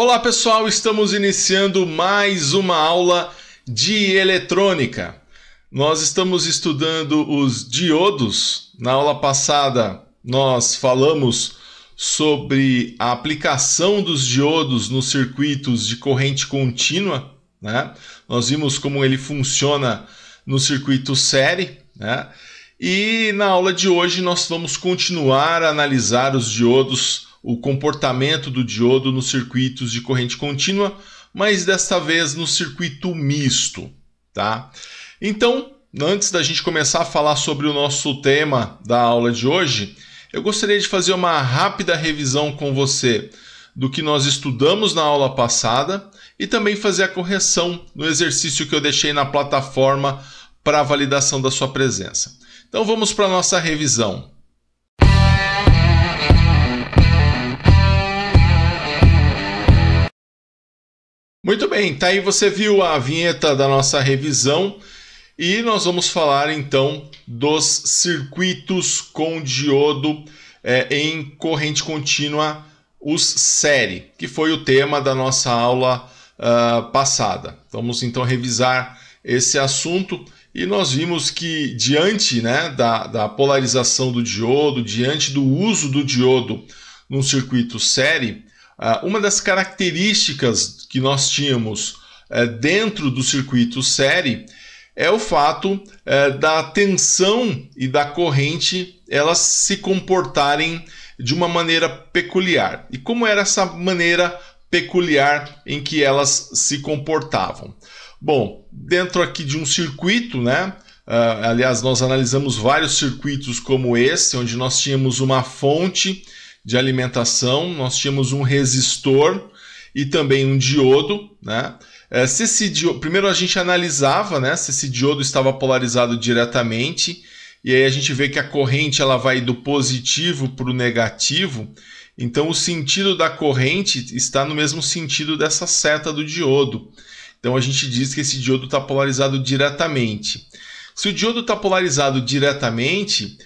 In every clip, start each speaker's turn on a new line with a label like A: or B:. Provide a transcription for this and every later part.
A: Olá pessoal, estamos iniciando mais uma aula de eletrônica. Nós estamos estudando os diodos. Na aula passada nós falamos sobre a aplicação dos diodos nos circuitos de corrente contínua, né? Nós vimos como ele funciona no circuito série, né? E na aula de hoje nós vamos continuar a analisar os diodos, o comportamento do diodo nos circuitos de corrente contínua, mas desta vez no circuito misto, tá? Então, antes da gente começar a falar sobre o nosso tema da aula de hoje, eu gostaria de fazer uma rápida revisão com você do que nós estudamos na aula passada e também fazer a correção no exercício que eu deixei na plataforma para validação da sua presença. Então vamos para a nossa revisão. Muito bem, tá aí, você viu a vinheta da nossa revisão e nós vamos falar então dos circuitos com diodo em corrente contínua, os série, que foi o tema da nossa aula passada. Vamos então revisar esse assunto e nós vimos que diante, né, da polarização do diodo, diante do uso do diodo no circuito série, uma das características que nós tínhamos dentro do circuito série é o fato da tensão e da corrente elas se comportarem de uma maneira peculiar. E como era essa maneira peculiar em que elas se comportavam? Bom, dentro aqui de um circuito, né? Aliás, nós analisamos vários circuitos como esse, onde nós tínhamos uma fonte de alimentação, nós tínhamos um resistor e também um diodo, né? Primeiro a gente analisava, né, se esse diodo estava polarizado diretamente, e aí a gente vê que a corrente ela vai do positivo para o negativo, então o sentido da corrente está no mesmo sentido dessa seta do diodo. Então a gente diz que esse diodo está polarizado diretamente. Se o diodo está polarizado diretamente,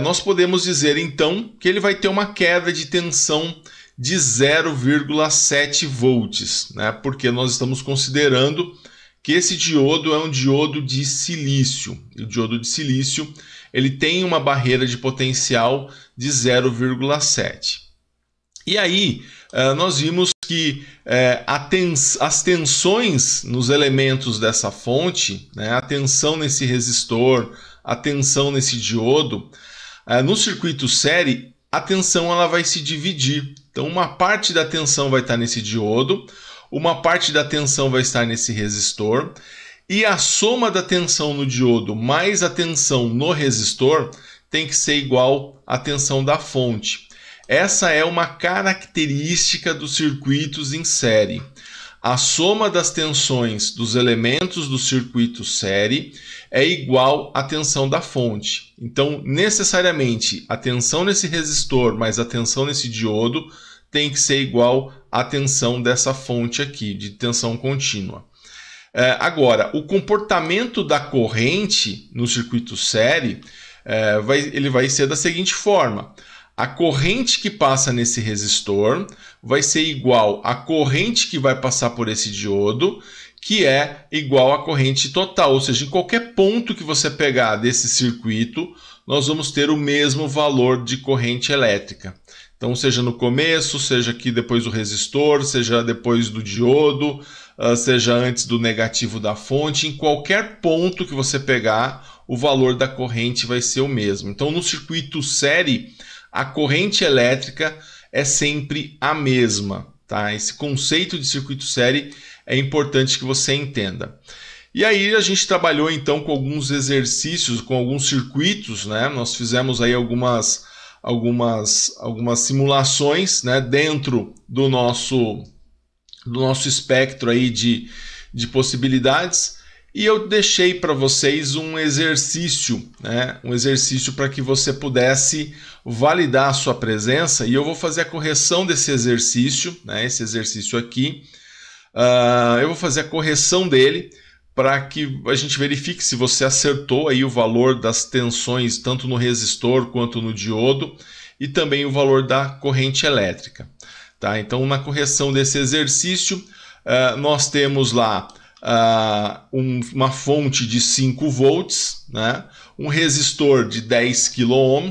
A: nós podemos dizer então que ele vai ter uma queda de tensão de 0,7 volts, né? Porque nós estamos considerando que esse diodo é um diodo de silício. E o diodo de silício ele tem uma barreira de potencial de 0,7. E aí nós vimos que as tensões nos elementos dessa fonte, né, a tensão nesse resistor, a tensão nesse diodo, no circuito série, a tensão ela vai se dividir. Então, uma parte da tensão vai estar nesse diodo, uma parte da tensão vai estar nesse resistor, e a soma da tensão no diodo mais a tensão no resistor tem que ser igual à tensão da fonte. Essa é uma característica dos circuitos em série. A soma das tensões dos elementos do circuito série é igual à tensão da fonte. Então, necessariamente, a tensão nesse resistor mais a tensão nesse diodo tem que ser igual à tensão dessa fonte aqui, de tensão contínua. Agora, o comportamento da corrente no circuito série ele vai ser da seguinte forma. A corrente que passa nesse resistor vai ser igual à corrente que vai passar por esse diodo, que é igual à corrente total. Ou seja, em qualquer ponto que você pegar desse circuito, nós vamos ter o mesmo valor de corrente elétrica. Então, seja no começo, seja aqui depois do resistor, seja depois do diodo, seja antes do negativo da fonte, em qualquer ponto que você pegar, o valor da corrente vai ser o mesmo. Então, no circuito série, a corrente elétrica é sempre a mesma, tá? Esse conceito de circuito série é importante que você entenda. E aí a gente trabalhou então com alguns exercícios, com alguns circuitos, né? Nós fizemos aí algumas simulações, né, dentro do nosso espectro aí de possibilidades. E eu deixei para vocês um exercício, né? Um exercício para que você pudesse validar a sua presença. E eu vou fazer a correção desse exercício, né? Esse exercício aqui. Eu vou fazer a correção dele para que a gente verifique se você acertou aí o valor das tensões tanto no resistor quanto no diodo e também o valor da corrente elétrica. Tá? Então, na correção desse exercício, nós temos lá uma fonte de 5 volts, né? Um resistor de 10 kΩ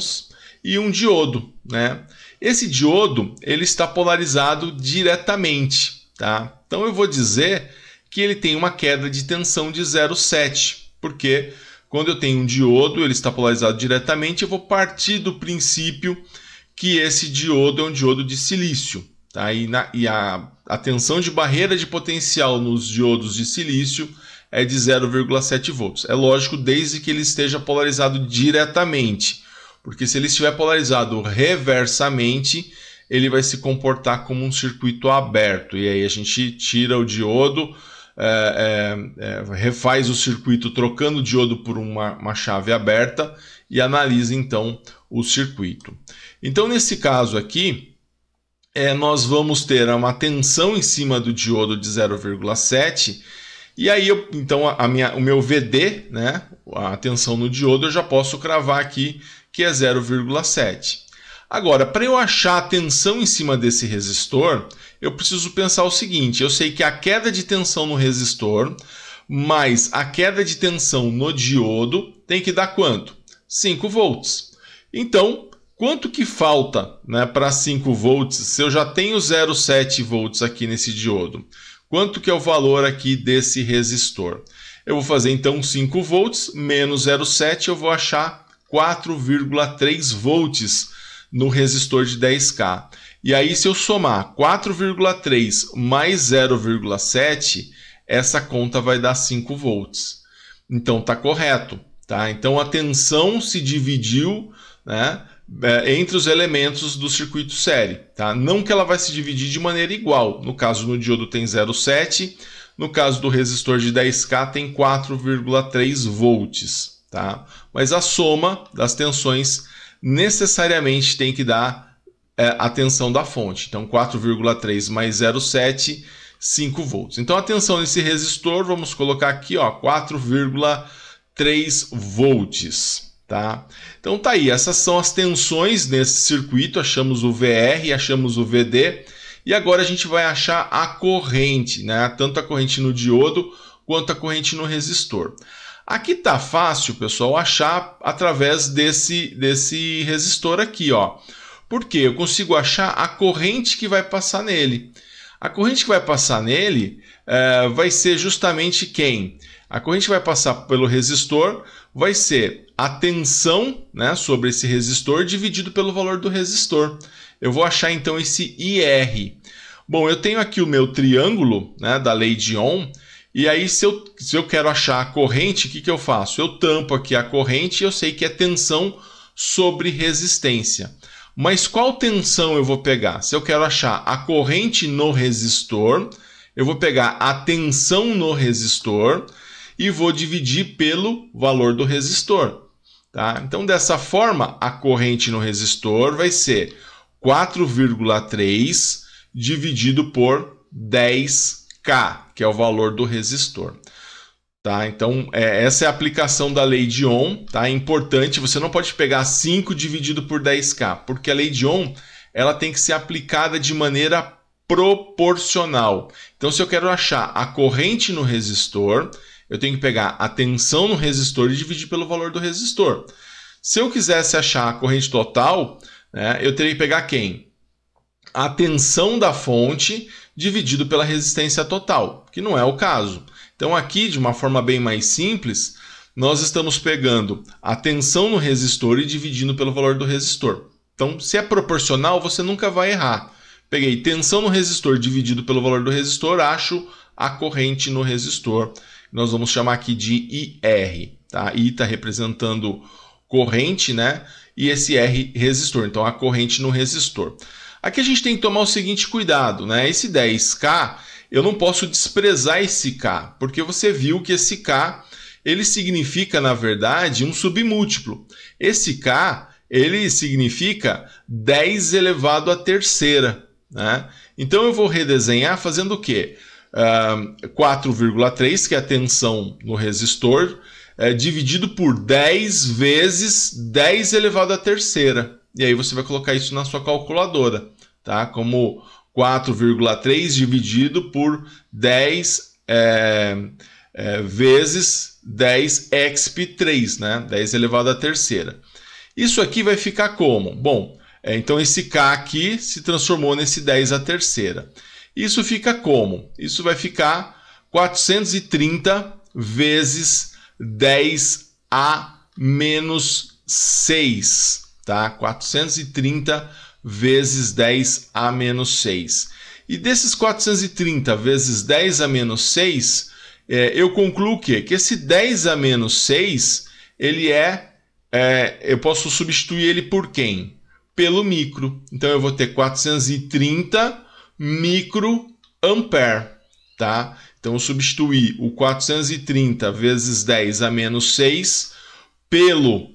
A: e um diodo, né? Esse diodo ele está polarizado diretamente, tá? Então eu vou dizer que ele tem uma queda de tensão de 0,7, porque quando eu tenho um diodo, ele está polarizado diretamente, eu vou partir do princípio que esse diodo é um diodo de silício, tá? E a tensão de barreira de potencial nos diodos de silício é de 0,7 volts. É lógico, desde que ele esteja polarizado diretamente, porque se ele estiver polarizado reversamente, ele vai se comportar como um circuito aberto. E aí a gente tira o diodo, refaz o circuito trocando o diodo por uma chave aberta e analisa então o circuito. Então nesse caso aqui, nós vamos ter uma tensão em cima do diodo de 0,7 e aí então o meu VD, né, a tensão no diodo, eu já posso cravar aqui que é 0,7. Agora, para eu achar a tensão em cima desse resistor, eu preciso pensar o seguinte: eu sei que a queda de tensão no resistor mais a queda de tensão no diodo tem que dar quanto? 5 volts. Então, quanto que falta, né, para 5 volts se eu já tenho 0,7 volts aqui nesse diodo? Quanto que é o valor aqui desse resistor? Eu vou fazer então 5 volts menos 0,7, eu vou achar 4,3 volts no resistor de 10K. E aí, se eu somar 4,3 mais 0,7, essa conta vai dar 5 volts. Então, está correto. Tá? Então, a tensão se dividiu, né, entre os elementos do circuito série. Tá? Não que ela vai se dividir de maneira igual. No caso do diodo tem 0,7, no caso do resistor de 10K tem 4,3 volts. Tá? Mas a soma das tensões necessariamente tem que dar a tensão da fonte. Então, 4,3 mais 0,7, 5 volts. Então, a tensão desse resistor, vamos colocar aqui, 4,3 volts. Tá? Então, tá aí. Essas são as tensões nesse circuito. Achamos o VR, achamos o VD. E agora a gente vai achar a corrente, né? Tanto a corrente no diodo quanto a corrente no resistor. Aqui tá fácil, pessoal, achar através desse resistor aqui, ó. Porque eu consigo achar a corrente que vai passar nele. A corrente que vai passar nele vai ser justamente quem? A corrente que vai passar pelo resistor vai ser a tensão, né, sobre esse resistor dividido pelo valor do resistor. Eu vou achar então esse IR. Bom, eu tenho aqui o meu triângulo, né, da lei de Ohm. E aí, se eu quero achar a corrente, o que eu faço? Eu tampo aqui a corrente e eu sei que é tensão sobre resistência. Mas qual tensão eu vou pegar? Se eu quero achar a corrente no resistor, eu vou pegar a tensão no resistor e vou dividir pelo valor do resistor. Tá? Então, dessa forma, a corrente no resistor vai ser 4,3 dividido por 10K, que é o valor do resistor. Tá? Então, essa é a aplicação da lei de Ohm. Tá? É importante, você não pode pegar 5 dividido por 10K, porque a lei de Ohm ela tem que ser aplicada de maneira proporcional. Então, se eu quero achar a corrente no resistor, eu tenho que pegar a tensão no resistor e dividir pelo valor do resistor. Se eu quisesse achar a corrente total, né, eu teria que pegar quem? A tensão da fonte dividido pela resistência total, que não é o caso. Então aqui, de uma forma bem mais simples, nós estamos pegando a tensão no resistor e dividindo pelo valor do resistor. Então, se é proporcional, você nunca vai errar. Peguei tensão no resistor dividido pelo valor do resistor, acho a corrente no resistor. Nós vamos chamar aqui de IR. Tá? I está representando corrente, né? E esse R, resistor. Então, a corrente no resistor. Aqui a gente tem que tomar o seguinte cuidado, né? Esse 10K, eu não posso desprezar esse K, porque você viu que esse K, ele significa, na verdade, um submúltiplo. Esse K, ele significa 10 elevado à terceira, né? Então eu vou redesenhar fazendo o quê? 4,3, que é a tensão no resistor, dividido por 10 vezes 10 elevado à terceira. E aí você vai colocar isso na sua calculadora, tá? Como 4,3 dividido por 10 vezes 10 exp3, né? 10 elevado à terceira. Isso aqui vai ficar como? Bom, então esse K aqui se transformou nesse 10 à terceira. Isso fica como? Isso vai ficar 430 vezes 10 a menos 6, tá? 430 vezes 10 a menos 6. E desses 430 vezes 10 a menos 6, eu concluo o quê? Que esse 10 a menos 6, ele eu posso substituir ele por quem? Pelo micro. Então eu vou ter 430 microampere, tá? Então eu substituí o 430 vezes 10 a menos 6 pelo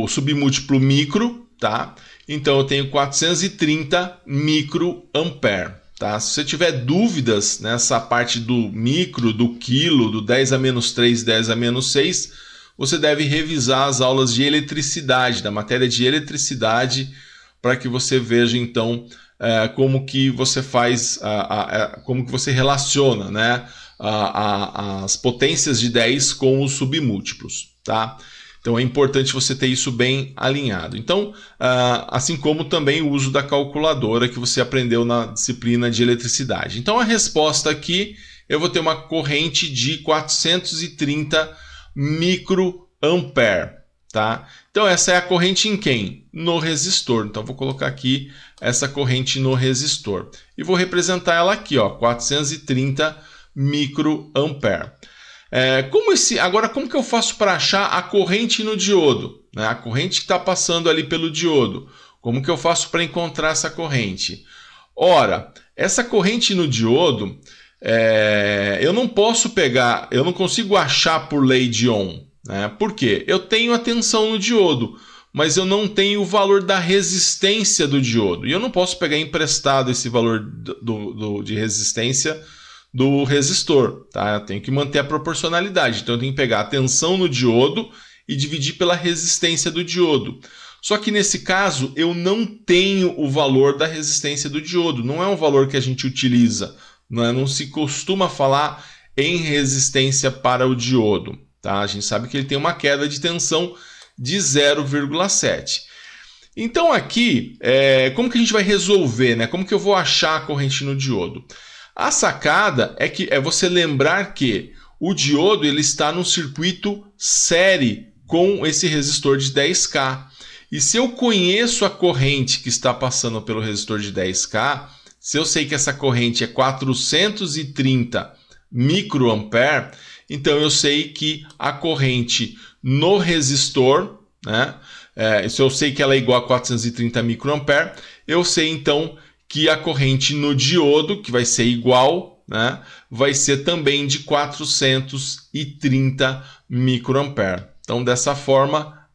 A: submúltiplo micro, tá? Então eu tenho 430 microampere, tá? Se você tiver dúvidas nessa parte do micro, do quilo, do 10 a menos 3, 10 a menos 6, você deve revisar as aulas de eletricidade, da matéria de eletricidade, para que você veja então como que você faz, como que você relaciona, né, as potências de 10 com os submúltiplos, tá? Então é importante você ter isso bem alinhado. Então, assim como também o uso da calculadora que você aprendeu na disciplina de eletricidade. Então a resposta aqui, eu vou ter uma corrente de 430 microampere, tá? Então essa é a corrente em quem? No resistor. Então vou colocar aqui essa corrente no resistor. E vou representar ela aqui, ó, 430 microampere. Agora, como que eu faço para achar a corrente no diodo? Né? A corrente que está passando ali pelo diodo. Como que eu faço para encontrar essa corrente? Ora, essa corrente no diodo, eu não posso pegar, eu não consigo achar por lei de Ohm. Né? Por quê? Eu tenho a tensão no diodo, mas eu não tenho o valor da resistência do diodo. E eu não posso pegar emprestado esse valor de resistência do resistor, tá? Eu tenho que manter a proporcionalidade. Então eu tenho que pegar a tensão no diodo e dividir pela resistência do diodo. Só que nesse caso eu não tenho o valor da resistência do diodo. Não é um valor que a gente utiliza. Não se costuma falar em resistência para o diodo, tá? A gente sabe que ele tem uma queda de tensão de 0,7. Então aqui, como que a gente vai resolver, né? Como que eu vou achar a corrente no diodo? A sacada é você lembrar que o diodo ele está num circuito série com esse resistor de 10K. E se eu conheço a corrente que está passando pelo resistor de 10K, se eu sei que essa corrente é 430 microampere, então eu sei que a corrente no resistor, né, se eu sei que ela é igual a 430 microampere, eu sei então que a corrente no diodo, que vai ser igual, né, vai ser também de 430 microampere. Então, dessa forma,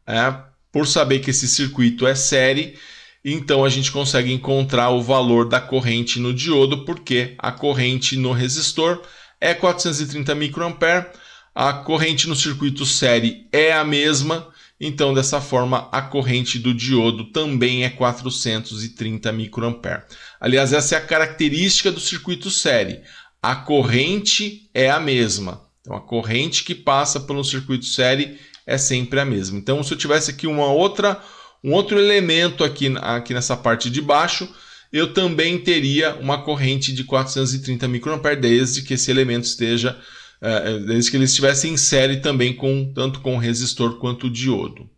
A: por saber que esse circuito é série, então a gente consegue encontrar o valor da corrente no diodo, porque a corrente no resistor é 430 microampere, a corrente no circuito série é a mesma, então dessa forma a corrente do diodo também é 430 microampere. Aliás, essa é a característica do circuito série. A corrente é a mesma. Então a corrente que passa pelo circuito série é sempre a mesma. Então se eu tivesse aqui um outro elemento aqui nessa parte de baixo, eu também teria uma corrente de 430 microampere desde que esse elemento esteja desde que ele estivesse em série também tanto com o resistor quanto o diodo.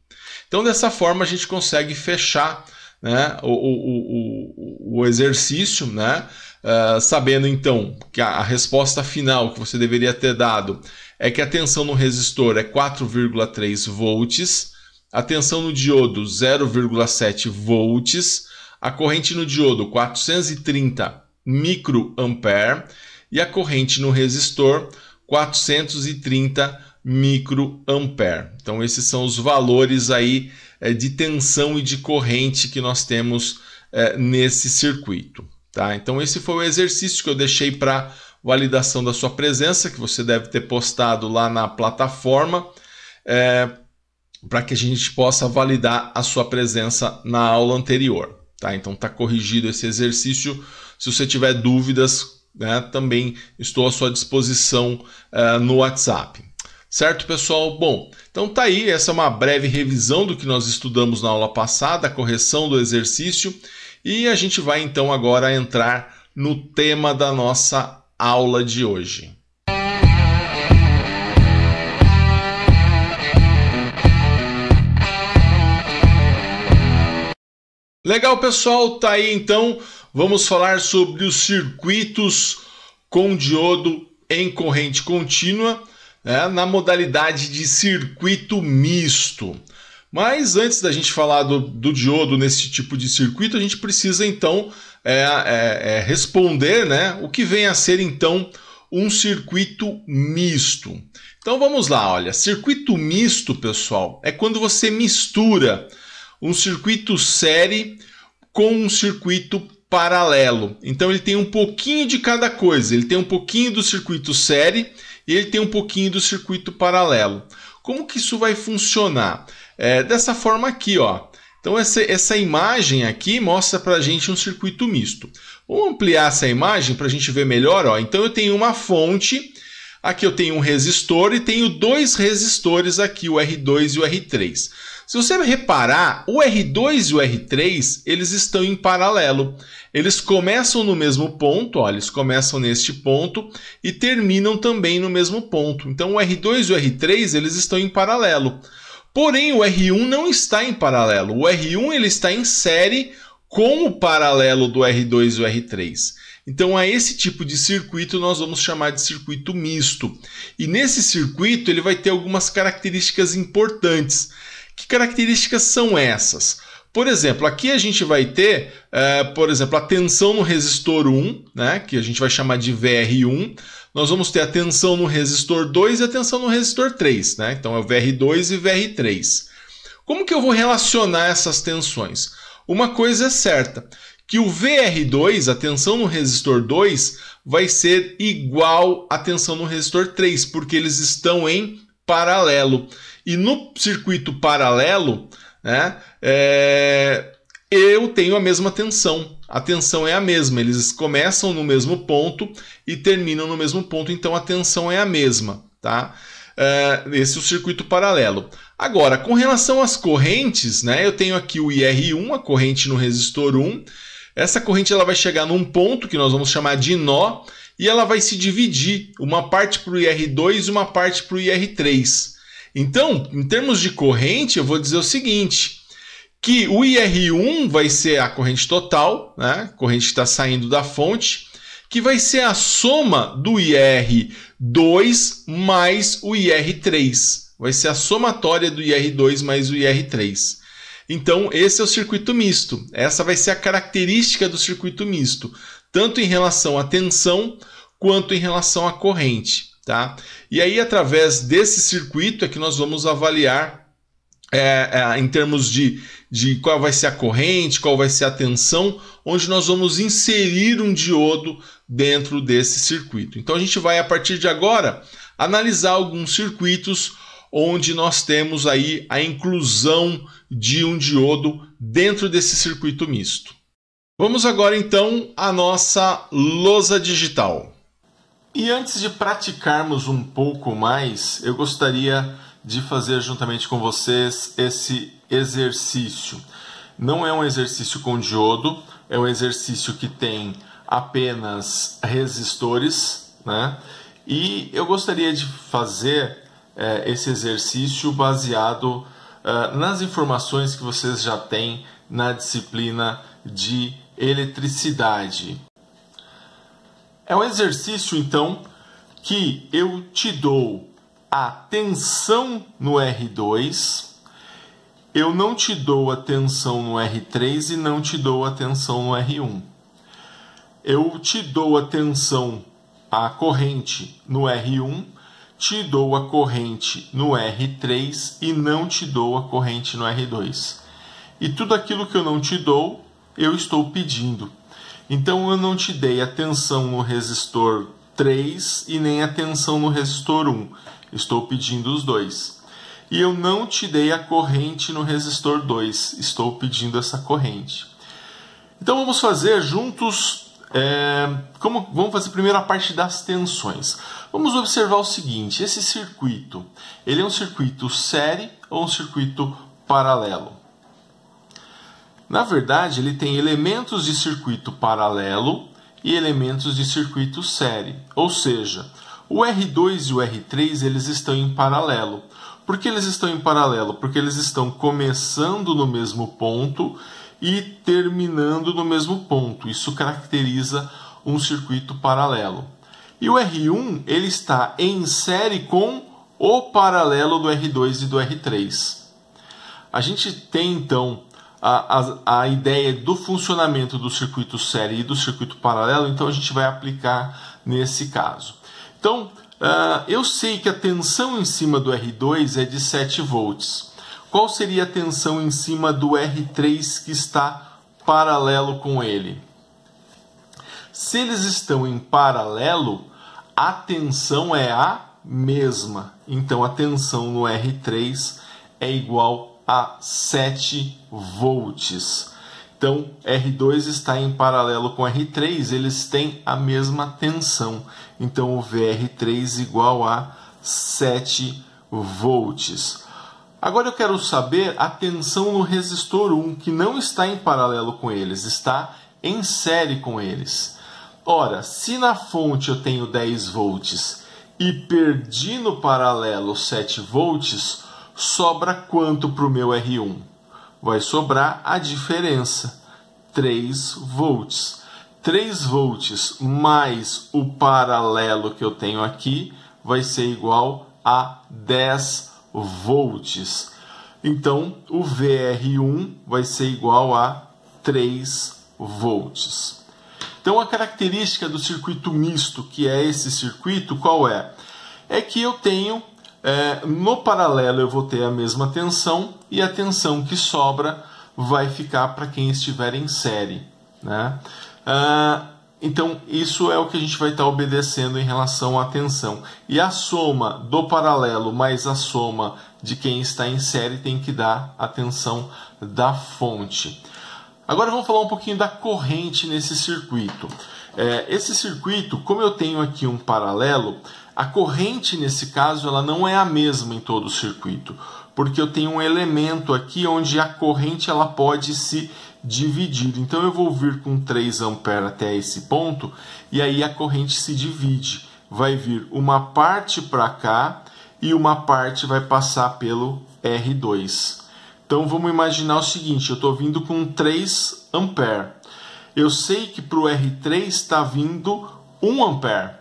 A: Então, dessa forma, a gente consegue fechar, né, o exercício, né, sabendo então que a resposta final que você deveria ter dado é que a tensão no resistor é 4,3 volts, a tensão no diodo 0,7 volts, a corrente no diodo 430 microampere e a corrente no resistor 430 microampere. Então esses são os valores aí de tensão e de corrente que nós temos nesse circuito, tá? Então esse foi o exercício que eu deixei para validação da sua presença, que você deve ter postado lá na plataforma, para que a gente possa validar a sua presença na aula anterior. tá? Então está corrigido esse exercício. Se você tiver dúvidas, né, também estou à sua disposição no WhatsApp. Certo, pessoal? Bom, então tá aí, essa é uma breve revisão do que nós estudamos na aula passada, a correção do exercício, e a gente vai então agora entrar no tema da nossa aula de hoje. Legal, pessoal, tá aí então, vamos falar sobre os circuitos com diodo em corrente contínua, na modalidade de circuito misto. Mas antes da gente falar do diodo nesse tipo de circuito, a gente precisa então responder, né, o que vem a ser então um circuito misto. Então vamos lá, olha, circuito misto, pessoal, é quando você mistura um circuito série com um circuito paralelo. Então ele tem um pouquinho de cada coisa, ele tem um pouquinho do circuito série e ele tem um pouquinho do circuito paralelo. Como que isso vai funcionar? Dessa forma aqui, ó. Então essa imagem aqui mostra para a gente um circuito misto. Vamos ampliar essa imagem para a gente ver melhor, ó. Então eu tenho uma fonte, aqui eu tenho um resistor e tenho dois resistores aqui, o R2 e o R3. Se você reparar, o R2 e o R3, eles estão em paralelo. Eles começam no mesmo ponto, ó, eles começam neste ponto e terminam também no mesmo ponto. Então o R2 e o R3, eles estão em paralelo. Porém, o R1 não está em paralelo. O R1 ele está em série com o paralelo do R2 e o R3. Então, a esse tipo de circuito nós vamos chamar de circuito misto. E nesse circuito ele vai ter algumas características importantes. Que características são essas? Por exemplo, aqui a gente vai ter, por exemplo, a tensão no resistor 1, né, que a gente vai chamar de VR1. Nós vamos ter a tensão no resistor 2 e a tensão no resistor 3. Né? Então é o VR2 e VR3. Como que eu vou relacionar essas tensões? Uma coisa é certa, que o VR2, a tensão no resistor 2, vai ser igual à tensão no resistor 3, porque eles estão em paralelo. E no circuito paralelo, né, eu tenho a mesma tensão. A tensão é a mesma, eles começam no mesmo ponto e terminam no mesmo ponto, então a tensão é a mesma. Tá? Esse é o circuito paralelo. Agora, com relação às correntes, né, eu tenho aqui o IR1, a corrente no resistor 1. Essa corrente ela vai chegar num ponto que nós vamos chamar de nó e ela vai se dividir, uma parte para o IR2 e uma parte para o IR3. Então, em termos de corrente, eu vou dizer o seguinte, que o IR1 vai ser a corrente total, né? A corrente que está saindo da fonte, que vai ser a soma do IR2 mais o IR3. Vai ser a somatória do IR2 mais o IR3. Então, esse é o circuito misto. Essa vai ser a característica do circuito misto, tanto em relação à tensão quanto em relação à corrente. Tá? E aí, através desse circuito é que nós vamos avaliar em termos de qual vai ser a corrente, qual vai ser a tensão, onde nós vamos inserir um diodo dentro desse circuito. Então a gente vai, a partir de agora, analisar alguns circuitos onde nós temos aí a inclusão de um diodo dentro desse circuito misto. Vamos agora então à nossa lousa digital. E antes de praticarmos um pouco mais, eu gostaria de fazer juntamente com vocês esse exercício. Não é um exercício com diodo, é um exercício que tem apenas resistores, né? E eu gostaria de fazer esse exercício baseado nas informações que vocês já têm na disciplina de eletricidade. É um exercício, então, que eu te dou a tensão no R2, eu não te dou a tensão no R3 e não te dou a tensão no R1. Eu te dou a tensão, a corrente no R1, te dou a corrente no R3 e não te dou a corrente no R2. E tudo aquilo que eu não te dou, eu estou pedindo. Então eu não te dei a tensão no resistor 3 e nem a tensão no resistor 1. Estou pedindo os dois. E eu não te dei a corrente no resistor 2. Estou pedindo essa corrente. Então vamos fazer juntos, vamos fazer primeiro a parte das tensões. Vamos observar o seguinte, esse circuito, ele é um circuito série ou um circuito paralelo? Na verdade, ele tem elementos de circuito paralelo e elementos de circuito série. Ou seja, o R2 e o R3 eles estão em paralelo. Por que eles estão em paralelo? Porque eles estão começando no mesmo ponto e terminando no mesmo ponto. Isso caracteriza um circuito paralelo. E o R1 ele está em série com o paralelo do R2 e do R3. A gente tem então a ideia do funcionamento do circuito série e do circuito paralelo, então a gente vai aplicar nesse caso. Então, eu sei que a tensão em cima do R2 é de 7 volts. Qual seria a tensão em cima do R3 que está paralelo com ele? Se eles estão em paralelo, a tensão é a mesma. Então, a tensão no R3 é igual a 7 volts. Então, R2 está em paralelo com R3, eles têm a mesma tensão. Então, o VR3 igual a 7 volts. Agora eu quero saber a tensão no resistor 1, que não está em paralelo com eles, está em série com eles. Ora, se na fonte eu tenho 10 volts e perdi no paralelo 7 volts, sobra quanto para o meu R1? Vai sobrar a diferença, 3 volts. 3 volts mais o paralelo que eu tenho aqui vai ser igual a 10 volts. Então, o VR1 vai ser igual a 3 volts. Então, a característica do circuito misto, que é esse circuito, qual é? É que eu tenho, no paralelo eu vou ter a mesma tensão e a tensão que sobra vai ficar para quem estiver em série, né? Então, isso é o que a gente vai estar obedecendo em relação à tensão. E a soma do paralelo mais a soma de quem está em série tem que dar a tensão da fonte. Agora vamos falar um pouquinho da corrente nesse circuito. Esse circuito, como eu tenho aqui um paralelo, a corrente nesse caso ela não é a mesma em todo o circuito, porque eu tenho um elemento aqui onde a corrente ela pode se dividir. Então eu vou vir com 3 amperes até esse ponto e aí a corrente se divide. Vai vir uma parte para cá e uma parte vai passar pelo R2. Então vamos imaginar o seguinte, eu estou vindo com 3 amperes. Eu sei que para o R3 está vindo 1 ampere.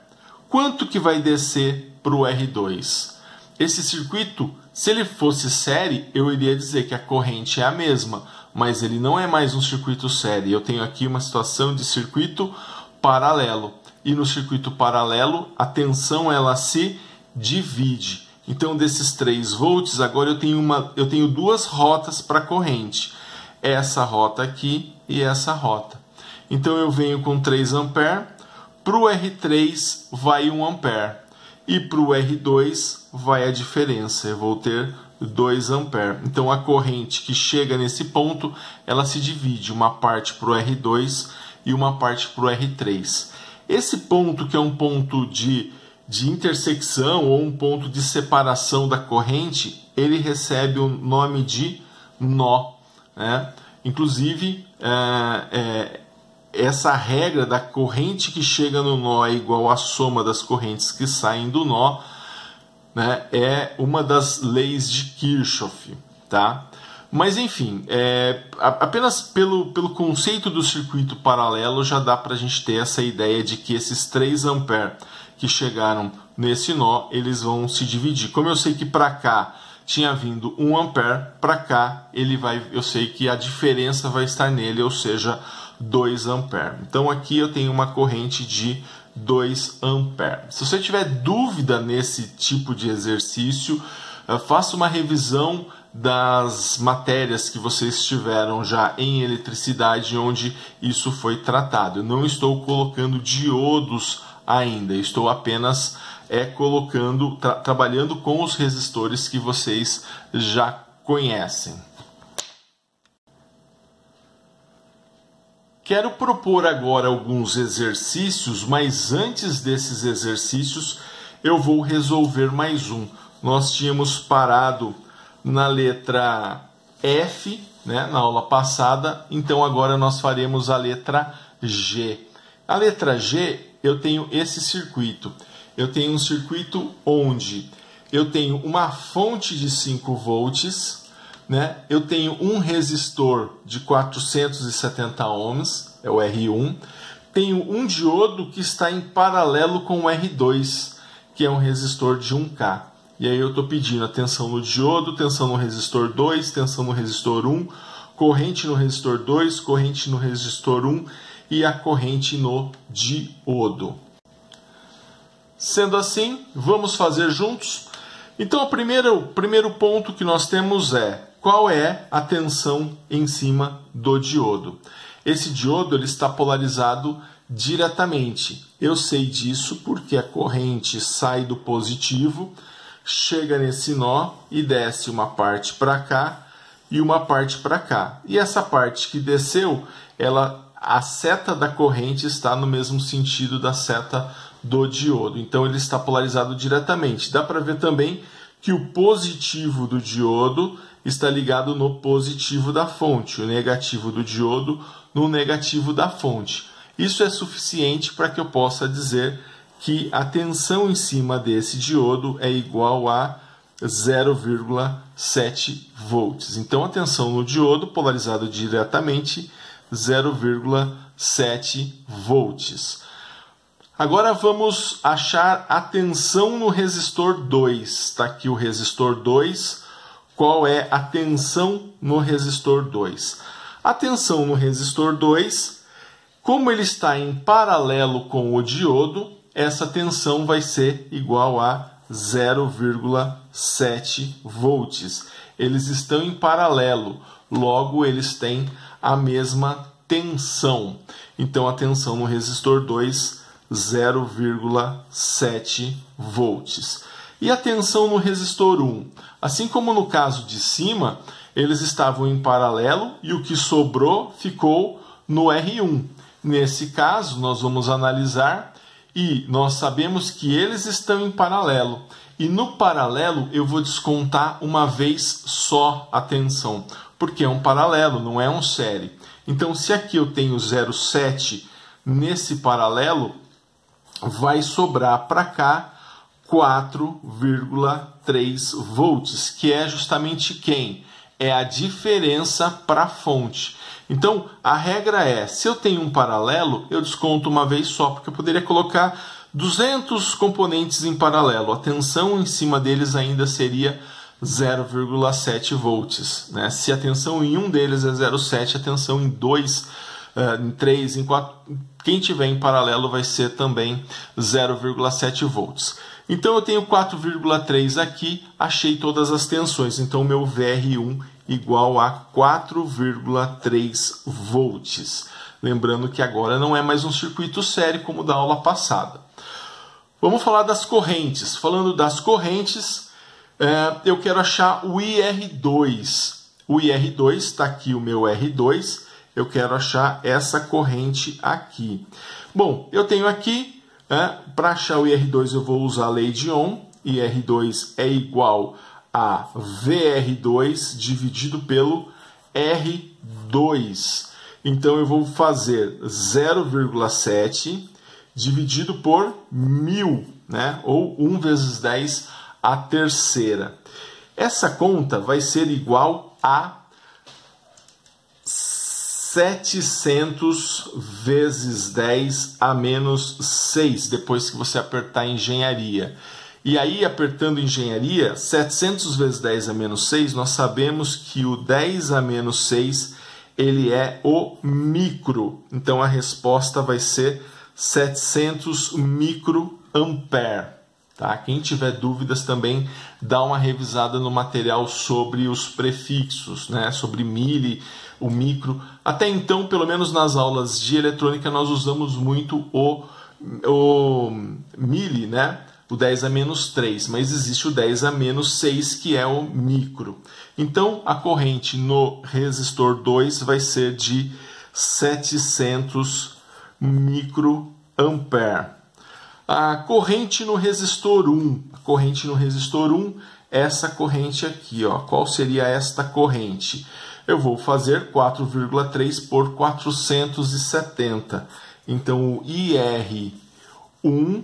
A: Quanto que vai descer para o R2? Esse circuito, se ele fosse série, eu iria dizer que a corrente é a mesma, mas ele não é mais um circuito série. Eu tenho aqui uma situação de circuito paralelo. E no circuito paralelo, a tensão ela se divide. Então, desses 3 volts, agora eu tenho 2 rotas para a corrente. Essa rota aqui e essa rota. Então, eu venho com 3 amperes. Para o R3 vai 1 ampere. E para o R2 vai a diferença. Eu vou ter 2 amperes. Então, a corrente que chega nesse ponto, ela se divide. Uma parte para o R2 e uma parte para o R3. Esse ponto, que é um ponto de intersecção ou um ponto de separação da corrente, ele recebe o nome de nó, né? Inclusive, essa regra da corrente que chega no nó é igual à soma das correntes que saem do nó, né? É uma das leis de Kirchhoff, tá? Mas enfim, apenas pelo conceito do circuito paralelo já dá para a gente ter essa ideia de que esses 3 amperes que chegaram nesse nó, eles vão se dividir. Como eu sei que para cá tinha vindo 1 ampere, para cá eu sei que a diferença vai estar nele, ou seja, 2 amperes. Então aqui eu tenho uma corrente de 2 amperes. Se você tiver dúvida nesse tipo de exercício, faça uma revisão das matérias que vocês tiveram já em eletricidade, onde isso foi tratado. Eu não estou colocando diodos ainda, estou apenas trabalhando com os resistores que vocês já conhecem. Quero propor agora alguns exercícios, mas antes desses exercícios eu vou resolver mais um. Nós tínhamos parado na letra F, né, na aula passada, então agora nós faremos a letra G. A letra G, eu tenho esse circuito. Eu tenho um circuito onde eu tenho uma fonte de 5 volts, né? Eu tenho um resistor de 470 ohms, é o R1. Tenho um diodo que está em paralelo com o R2, que é um resistor de 1K. E aí eu estou pedindo a tensão no diodo, tensão no resistor 2, tensão no resistor 1, corrente no resistor 2, corrente no resistor 1 e a corrente no diodo. Sendo assim, vamos fazer juntos? Então, o primeiro ponto que nós temos é qual é a tensão em cima do diodo. Esse diodo ele está polarizado diretamente. Eu sei disso porque a corrente sai do positivo, chega nesse nó e desce uma parte para cá e uma parte para cá. E essa parte que desceu, a seta da corrente está no mesmo sentido da seta do diodo. Então ele está polarizado diretamente. Dá para ver também que o positivo do diodo está ligado no positivo da fonte, o negativo do diodo no negativo da fonte. Isso é suficiente para que eu possa dizer que a tensão em cima desse diodo é igual a 0,7 volts. Então a tensão no diodo polarizado diretamente 0,7 volts. Agora vamos achar a tensão no resistor 2. Está aqui o resistor 2. Qual é a tensão no resistor 2? A tensão no resistor 2, como ele está em paralelo com o diodo, essa tensão vai ser igual a 0,7 volts. Eles estão em paralelo, logo eles têm a mesma tensão. Então a tensão no resistor 2, 0,7 volts. E a tensão no resistor 1? Assim como no caso de cima, eles estavam em paralelo e o que sobrou ficou no R1. Nesse caso, nós vamos analisar e nós sabemos que eles estão em paralelo. E no paralelo eu vou descontar uma vez só a tensão, porque é um paralelo, não é um série. Então, se aqui eu tenho 0,7 nesse paralelo, vai sobrar para cá 4,3 volts, que é justamente quem? É a diferença para a fonte. Então, a regra é, se eu tenho um paralelo, eu desconto uma vez só, porque eu poderia colocar 200 componentes em paralelo. A tensão em cima deles ainda seria 0,7 volts. Né? Se a tensão em um deles é 0,7, a tensão em 2, em 3, em 4, quem tiver em paralelo vai ser também 0,7 volts. Então eu tenho 4,3 aqui, achei todas as tensões. Então o meu VR1 igual a 4,3 volts. Lembrando que agora não é mais um circuito série como da aula passada. Vamos falar das correntes. Falando das correntes, eu quero achar o IR2. O IR2, está aqui o meu R2, eu quero achar essa corrente aqui. Bom, eu tenho aqui, para achar o IR2 eu vou usar a lei de Ohm. IR2 é igual a VR2 dividido pelo R2. Então eu vou fazer 0,7 dividido por 1000, né? Ou 1 vezes 10 a terceira. Essa conta vai ser igual a 700 vezes 10 a menos 6, depois que você apertar engenharia. E aí, apertando engenharia, 700 vezes 10 a menos 6, nós sabemos que o 10 a menos 6, ele é o micro. Então, a resposta vai ser 700 microampere. Tá? Quem tiver dúvidas também, dá uma revisada no material sobre os prefixos, né? Sobre mili, o micro. Até então, pelo menos nas aulas de eletrônica, nós usamos muito o mili, né? O 10 a menos 3, mas existe o 10 a menos 6, que é o micro. Então, a corrente no resistor 2 vai ser de 700 microampere. A corrente no resistor 1. A corrente no resistor 1, essa corrente aqui, ó. Qual seria esta corrente? Eu vou fazer 4,3 por 470. Então, o IR1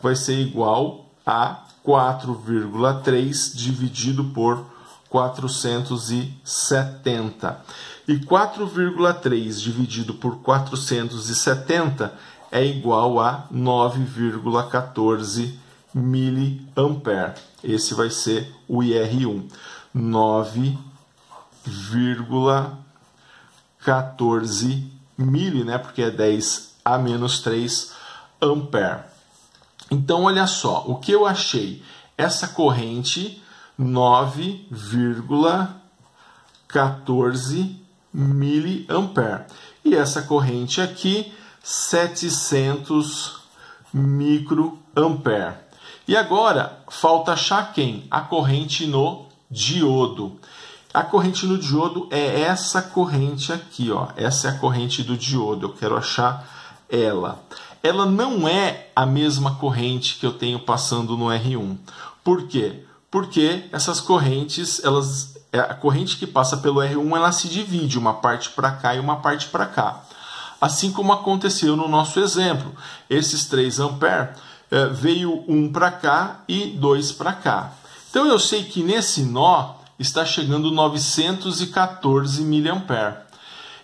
A: vai ser igual a 4,3 dividido por 470. E 4,3 dividido por 470 é igual a 9,14 miliampere. Esse vai ser o IR1. 9,14 mili, né? Porque é 10 a menos 3 ampere. Então, olha só, o que eu achei? Essa corrente, 9,14 miliampere. E essa corrente aqui, 700 microampere. E agora, falta achar quem? A corrente no diodo. A corrente no diodo é essa corrente aqui, ó. Essa é a corrente do diodo. Eu quero achar ela. Ela não é a mesma corrente que eu tenho passando no R1. Por quê? Porque essas correntes, a corrente que passa pelo R1, ela se divide, uma parte para cá e uma parte para cá. Assim como aconteceu no nosso exemplo. Esses 3 amperes, veio um para cá e 2 para cá. Então eu sei que nesse nó está chegando 914 miliampere.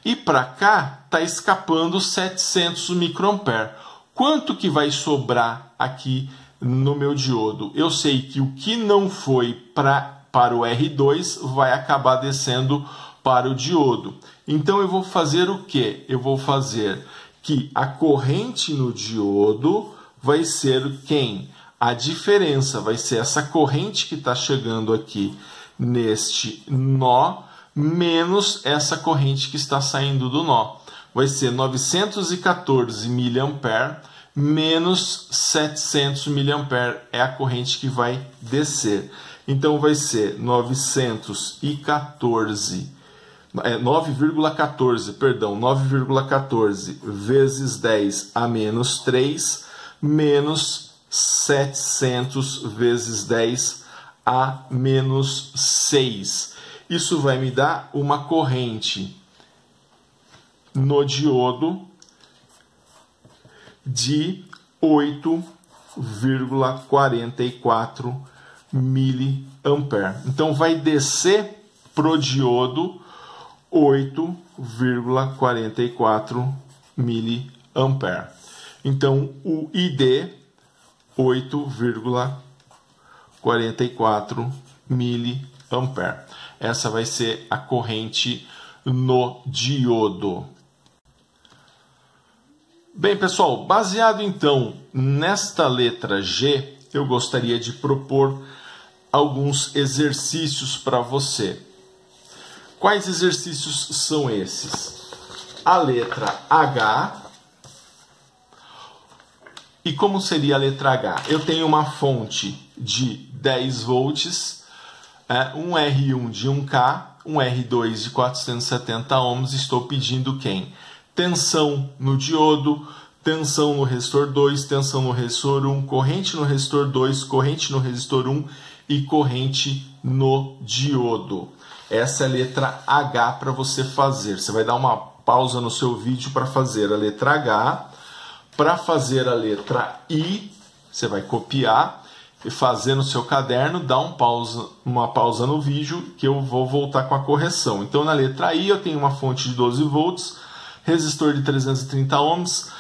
A: E para cá está escapando 700 microampere. Quanto que vai sobrar aqui no meu diodo? Eu sei que o que não foi para o R2 vai acabar descendo para o diodo. Então eu vou fazer o quê? Eu vou fazer que a corrente no diodo vai ser quem? A diferença vai ser essa corrente que está chegando aqui neste nó, menos essa corrente que está saindo do nó. Vai ser 914 miliampere menos 700 miliampere é a corrente que vai descer. Então vai ser 9,14 vezes 10 a menos 3 menos 700 vezes 10 a menos 6. Isso vai me dar uma corrente no diodo de 8,44 miliampere. Então vai descer pro diodo 8,44 miliampere. Então o ID 8,44 miliampere. Essa vai ser a corrente no diodo. Bem, pessoal, baseado então nesta letra G, eu gostaria de propor alguns exercícios para você. Quais exercícios são esses? A letra H. E como seria a letra H? Eu tenho uma fonte de 10 volts, um R1 de 1K, um R2 de 470 ohms. Estou pedindo quem? Tensão no diodo, tensão no resistor 2, tensão no resistor 1, corrente no resistor 2, corrente no resistor 1 e corrente no diodo. Essa é a letra H para você fazer. Você vai dar uma pausa no seu vídeo para fazer a letra H. Para fazer a letra I, você vai copiar e fazer no seu caderno, dá uma pausa no vídeo que eu vou voltar com a correção. Então, na letra I, eu tenho uma fonte de 12 volts, resistor de 330 ohms,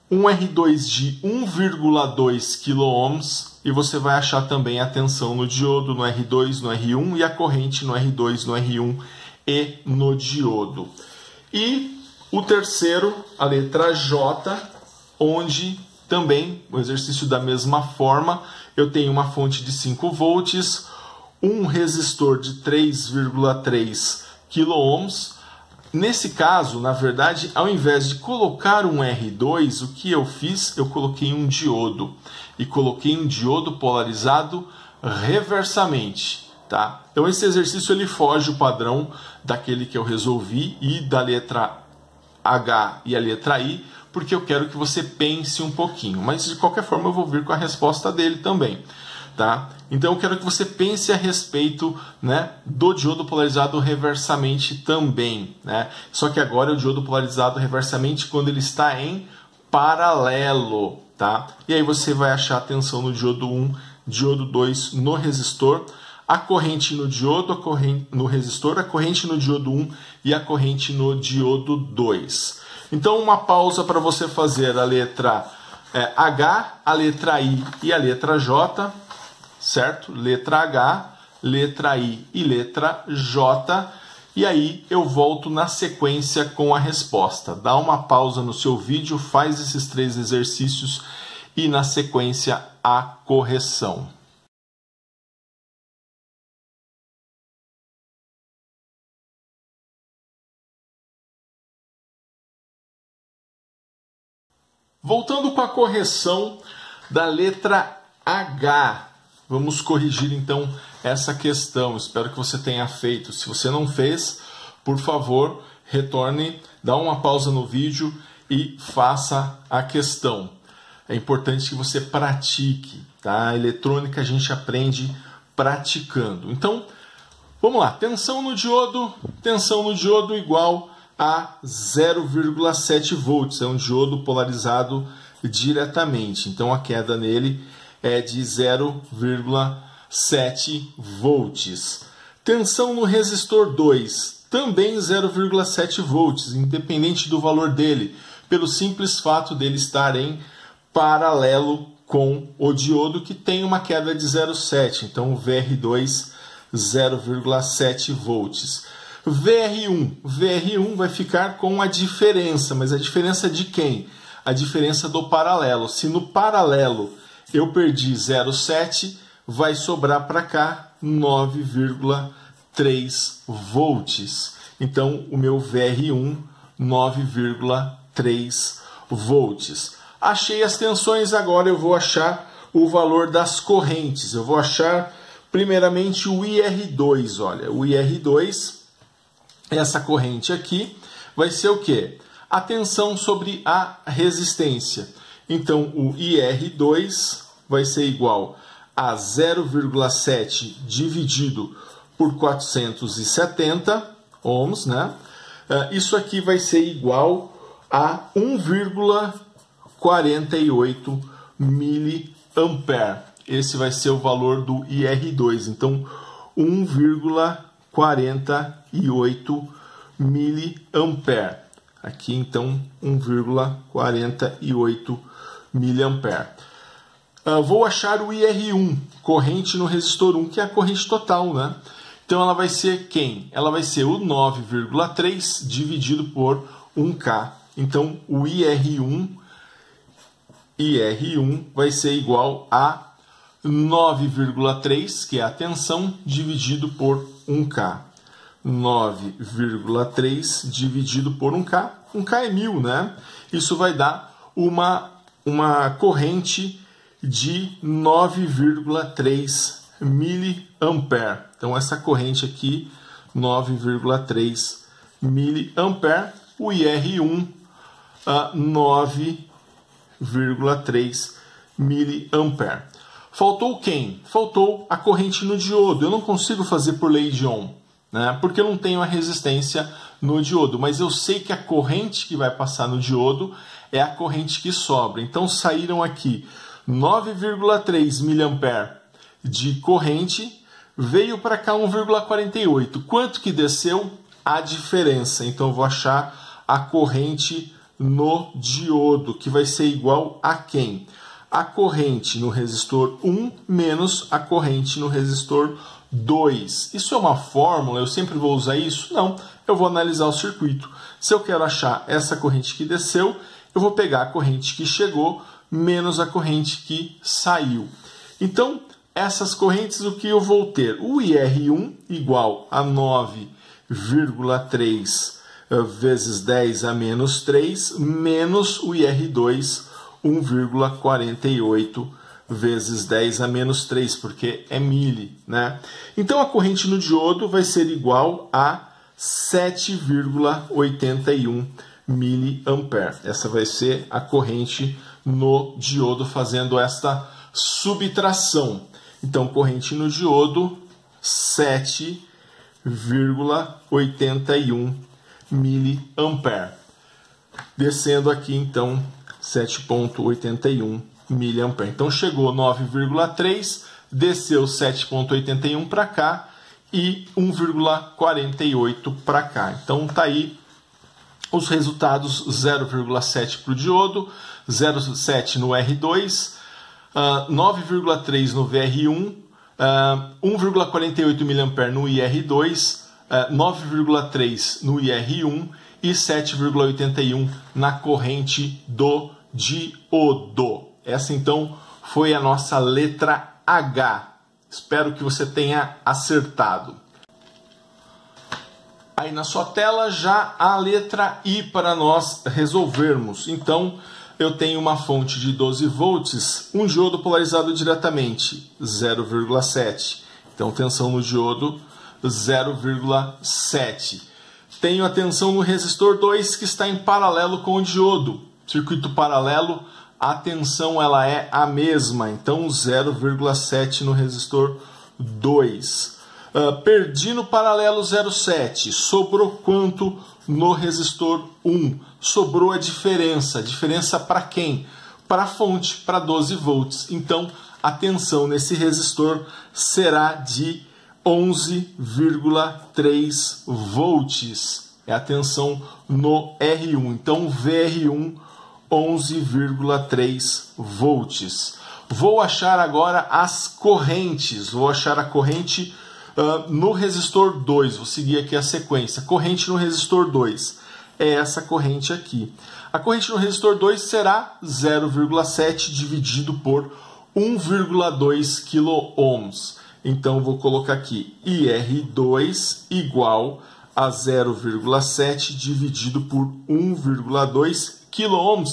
A: um R2 de 1,2 kΩ e você vai achar também a tensão no diodo, no R2, no R1 e a corrente no R2, no R1 e no diodo. E o terceiro, a letra J, onde também o exercício da mesma forma, eu tenho uma fonte de 5 volts, um resistor de 3,3 kΩ. Nesse caso, na verdade, ao invés de colocar um R2, o que eu fiz? Eu coloquei um diodo. E coloquei um diodo polarizado reversamente. Tá? Então esse exercício ele foge o padrão daquele que eu resolvi e da letra H e a letra I, porque eu quero que você pense um pouquinho. Mas, de qualquer forma, eu vou vir com a resposta dele também. Tá? Então, eu quero que você pense a respeito, né, do diodo polarizado reversamente também. Né? Só que agora é o diodo polarizado reversamente quando ele está em paralelo. Tá? E aí você vai achar a tensão no diodo 1, diodo 2 no resistor, a corrente no diodo, a corrente no resistor, a corrente no diodo 1 e a corrente no diodo 2. Então, uma pausa para você fazer a letra H, a letra I e a letra J, certo? Letra H, letra I e letra J. E aí eu volto na sequência com a resposta. Dá uma pausa no seu vídeo, faz esses 3 exercícios e na sequência a correção. Voltando para a correção da letra H, vamos corrigir então essa questão. Espero que você tenha feito. Se você não fez, por favor, retorne, dá uma pausa no vídeo e faça a questão. É importante que você pratique, tá? A eletrônica a gente aprende praticando. Então, vamos lá. Tensão no diodo igual a 0,7 volts. É um diodo polarizado diretamente. Então, a queda nele é de 0,7 volts. Tensão no resistor 2, também 0,7 volts, independente do valor dele, pelo simples fato dele estar em paralelo com o diodo, que tem uma queda de 0,7. Então, o VR2, 0,7 volts. VR1 vai ficar com a diferença, mas a diferença de quem? A diferença do paralelo. Se no paralelo eu perdi 0,7, vai sobrar para cá 9,3 volts. Então, o meu VR1, 9,3 volts. Achei as tensões, agora eu vou achar o valor das correntes. Eu vou achar, primeiramente, o IR2. Olha, o IR2, essa corrente aqui, vai ser o quê? A tensão sobre a resistência. Então, o IR2 vai ser igual a 0,7 dividido por 470 ohms, né? Isso aqui vai ser igual a 1,48 miliampere. Esse vai ser o valor do IR2. Então, 1,48 miliampere. Aqui, então, 1,48 miliampere. Vou achar o IR1, corrente no resistor 1, que é a corrente total, né? Então, ela vai ser quem? Ela vai ser o 9,3 dividido por 1K. Então, o IR1 vai ser igual a 9,3, que é a tensão, dividido por 1K. 9,3 dividido por 1K. 1K é 1000, né? Isso vai dar uma corrente de 9,3 miliampere. Então, essa corrente aqui, 9,3 miliampere. O IR1, 9,3 miliampere. Faltou quem? Faltou a corrente no diodo. Eu não consigo fazer por lei de Ohm, né? Porque eu não tenho a resistência no diodo, mas eu sei que a corrente que vai passar no diodo é a corrente que sobra. Então, saíram aqui 9,3 miliampere de corrente, veio para cá 1,48. Quanto que desceu? A diferença. Então, eu vou achar a corrente no diodo, que vai ser igual a quem? A corrente no resistor 1 menos a corrente no resistor 2. Isso é uma fórmula? Eu sempre vou usar isso? Não. Eu vou analisar o circuito. Se eu quero achar essa corrente que desceu, eu vou pegar a corrente que chegou menos a corrente que saiu. Então, essas correntes, o que eu vou ter? O IR1 igual a 9,3 vezes 10 a menos 3, menos o IR2, 1,48 vezes 10 a menos 3, porque é mili, né? Então, a corrente no diodo vai ser igual a 7,81 miliampere. Essa vai ser a corrente no diodo fazendo esta subtração. Então, corrente no diodo, 7,81 miliampere. Descendo aqui, então, 7,81 miliampere. Então, chegou 9,3, desceu 7,81 para cá e 1,48 para cá. Então, tá aí os resultados: 0,7 para o diodo, 0,7 no R2, 9,3 no VR1, 1,48 mA no IR2, 9,3 no IR1 e 7,81 na corrente do diodo. Essa então foi a nossa letra H. Espero que você tenha acertado. Aí na sua tela já a letra I para nós resolvermos. Então eu tenho uma fonte de 12 volts, um diodo polarizado diretamente, 0,7. Então tensão no diodo, 0,7. Tenho a tensão no resistor 2 que está em paralelo com o diodo. Circuito paralelo, a tensão ela é a mesma, então 0,7 no resistor 2. Perdi no paralelo 0,7, sobrou quanto no resistor 1? Sobrou a diferença. Diferença para quem? Para a fonte, para 12 volts. Então, a tensão nesse resistor será de 11,3 volts. É a tensão no R1. Então, VR1, 11,3 volts. Vou achar agora as correntes. Vou achar a corrente no resistor 2, vou seguir aqui a sequência. Corrente no resistor 2 é essa corrente aqui. A corrente no resistor 2 será 0,7 dividido por 1,2 kΩ. Então vou colocar aqui IR2 igual a 0,7 dividido por 1,2 kΩ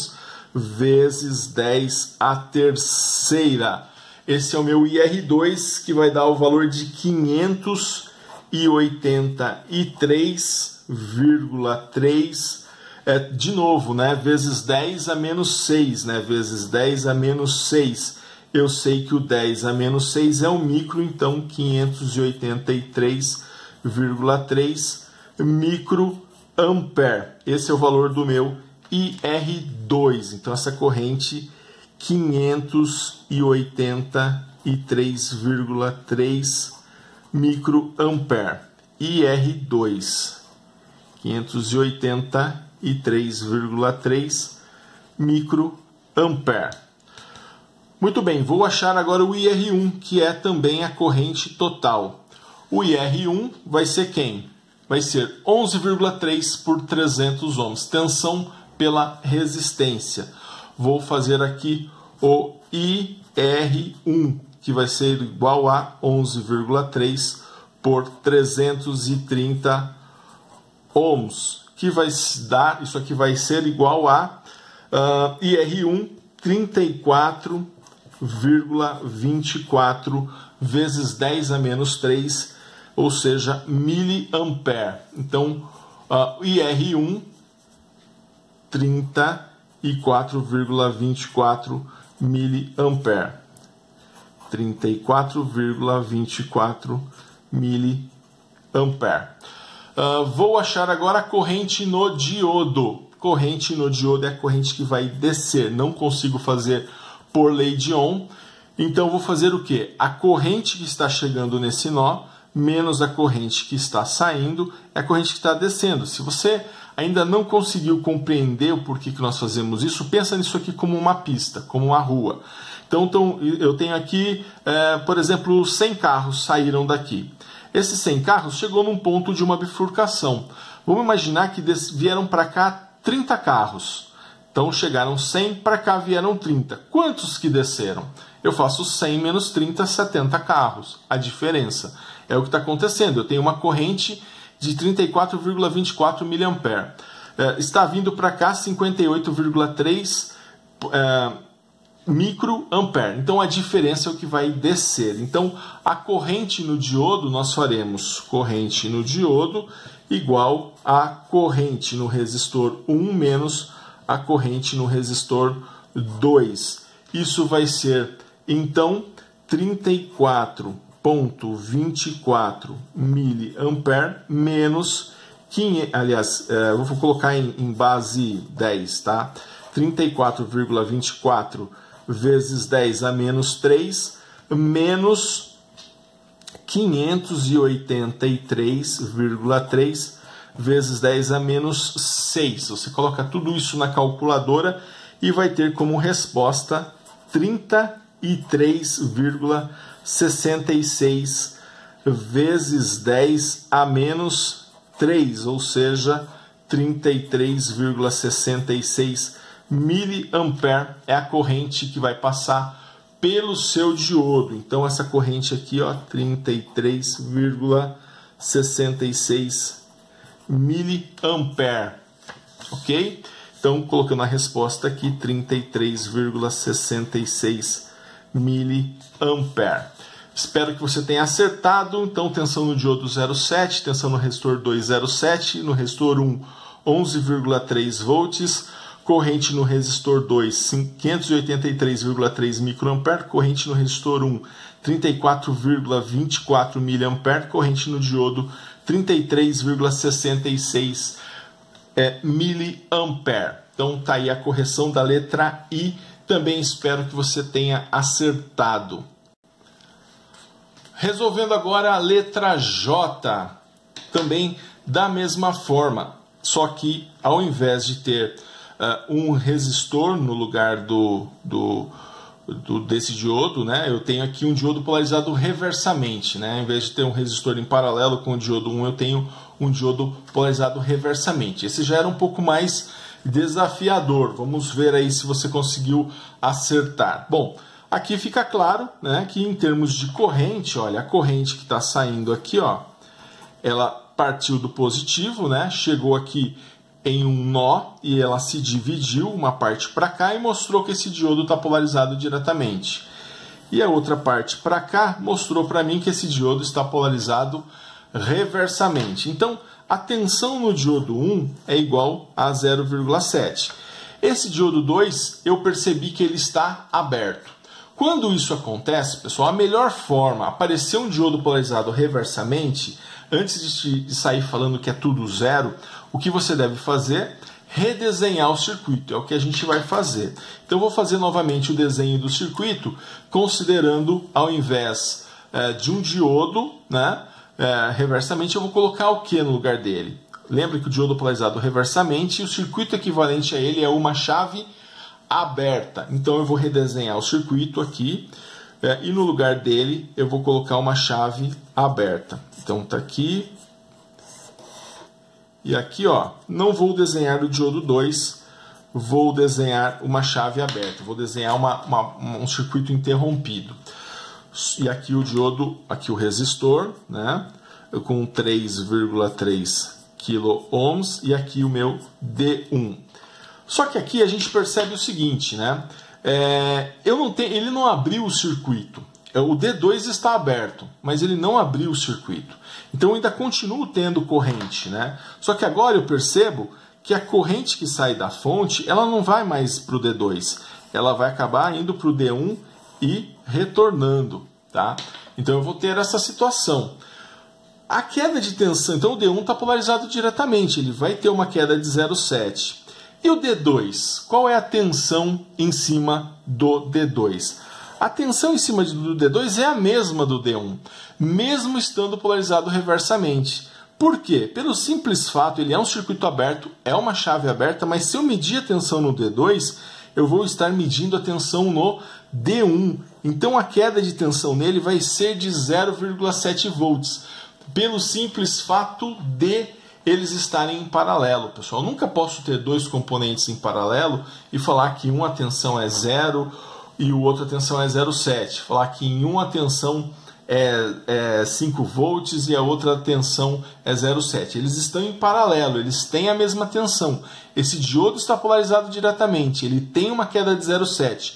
A: vezes 10 a terceira. Esse é o meu IR2, que vai dar o valor de 583,3, de novo, né? Vezes 10 a menos 6, né? Vezes 10 a menos 6. Eu sei que o 10 a menos 6 é um micro, então 583,3 microampere. Esse é o valor do meu IR2. Então, essa corrente 583,3 microampere. IR2, 583,3 microampere. Muito bem, vou achar agora o IR1, que é também a corrente total. O IR1 vai ser quem? Vai ser 11,3 por 300 ohms, tensão pela resistência. Vou fazer aqui o IR1, que vai ser igual a 11,3 por 330 ohms, que vai dar, isso aqui vai ser igual a IR1 34,24 vezes 10 a menos 3, ou seja, miliampere. Então, IR1 34,24 miliampere. 34,24 miliampere. Vou achar agora a corrente no diodo. Corrente no diodo é a corrente que vai descer. Não consigo fazer por lei de Ohm. Então, vou fazer o quê? A corrente que está chegando nesse nó menos a corrente que está saindo é a corrente que está descendo. Se você ainda não conseguiu compreender o porquê que nós fazemos isso, pensa nisso aqui como uma pista, como uma rua. Então eu tenho aqui, por exemplo, 100 carros saíram daqui. Esses 100 carros chegou num ponto de uma bifurcação. Vamos imaginar que vieram para cá 30 carros. Então chegaram 100, para cá vieram 30. Quantos que desceram? Eu faço 100 menos 30, 70 carros. A diferença é o que está acontecendo. Eu tenho uma corrente de 34,24 miliampere. Está vindo para cá 58,3 microampere. Então a diferença é o que vai descer. Então a corrente no diodo nós faremos corrente no diodo igual a corrente no resistor 1 menos a corrente no resistor 2. Isso vai ser, então, 34,24 mA menos, aliás, eu vou colocar em base 10, tá? 34,24 vezes 10 a menos 3, menos 583,3 vezes 10 a menos 6. Você coloca tudo isso na calculadora e vai ter como resposta 33,66 vezes 10 a menos 3, ou seja, 33,66 miliampere é a corrente que vai passar pelo seu diodo. Então essa corrente aqui, ó, 33,66 miliampere, ok? Então colocando a resposta aqui, 33,66 miliampere. Espero que você tenha acertado. Então, tensão no diodo 0,7, tensão no resistor 2, 0,7, no resistor 1, 11,3 volts, corrente no resistor 2, 583,3 microampere, corrente no resistor 1, 34,24 miliampere, corrente no diodo 33,66 miliampere. Então, tá aí a correção da letra I. Também espero que você tenha acertado. Resolvendo agora a letra J, também da mesma forma, só que ao invés de ter um resistor no lugar desse diodo, né, eu tenho aqui um diodo polarizado reversamente, né, ao invés de ter um resistor em paralelo com o diodo 1, eu tenho um diodo polarizado reversamente. Esse já era um pouco mais desafiador, vamos ver aí se você conseguiu acertar. Bom, aqui fica claro, né, que em termos de corrente, olha, a corrente que está saindo aqui, ó, ela partiu do positivo, né, chegou aqui em um nó e ela se dividiu uma parte para cá e mostrou que esse diodo está polarizado diretamente. E a outra parte para cá mostrou para mim que esse diodo está polarizado reversamente. Então, a tensão no diodo 1 é igual a 0,7. Esse diodo 2, eu percebi que ele está aberto. Quando isso acontece, pessoal, a melhor forma, aparecer um diodo polarizado reversamente, antes de sair falando que é tudo zero, o que você deve fazer? Redesenhar o circuito, é o que a gente vai fazer. Então eu vou fazer novamente o desenho do circuito, considerando, ao invés de um diodo, né, reversamente, eu vou colocar o que no lugar dele? Lembra que o diodo polarizado reversamente, o circuito equivalente a ele é uma chave aberta. Então eu vou redesenhar o circuito aqui e no lugar dele eu vou colocar uma chave aberta. Então tá aqui e aqui, ó, não vou desenhar o diodo 2, vou desenhar uma chave aberta, vou desenhar um circuito interrompido. E aqui o diodo, aqui o resistor, né, com 3,3 kΩ e aqui o meu D1. Só que aqui a gente percebe o seguinte, né? Ele não abriu o circuito. O D2 está aberto, mas ele não abriu o circuito. Então eu ainda continuo tendo corrente, né? Só que agora eu percebo que a corrente que sai da fonte, ela não vai mais para o D2. Ela vai acabar indo para o D1 e retornando, tá? Então eu vou ter essa situação. A queda de tensão, então o D1 está polarizado diretamente, ele vai ter uma queda de 0,7. E o D2? Qual é a tensão em cima do D2? A tensão em cima do D2 é a mesma do D1, mesmo estando polarizado reversamente. Por quê? Pelo simples fato, ele é um circuito aberto, é uma chave aberta, mas se eu medir a tensão no D2, eu vou estar medindo a tensão no D1. Então a queda de tensão nele vai ser de 0,7 volts, pelo simples fato de eles estarem em paralelo, pessoal. Eu nunca posso ter dois componentes em paralelo e falar que uma tensão é 0 e o outro a tensão é 0,7. Falar que em uma tensão é 5 volts e a outra tensão é 0,7. Eles estão em paralelo, eles têm a mesma tensão. Esse diodo está polarizado diretamente, ele tem uma queda de 0,7.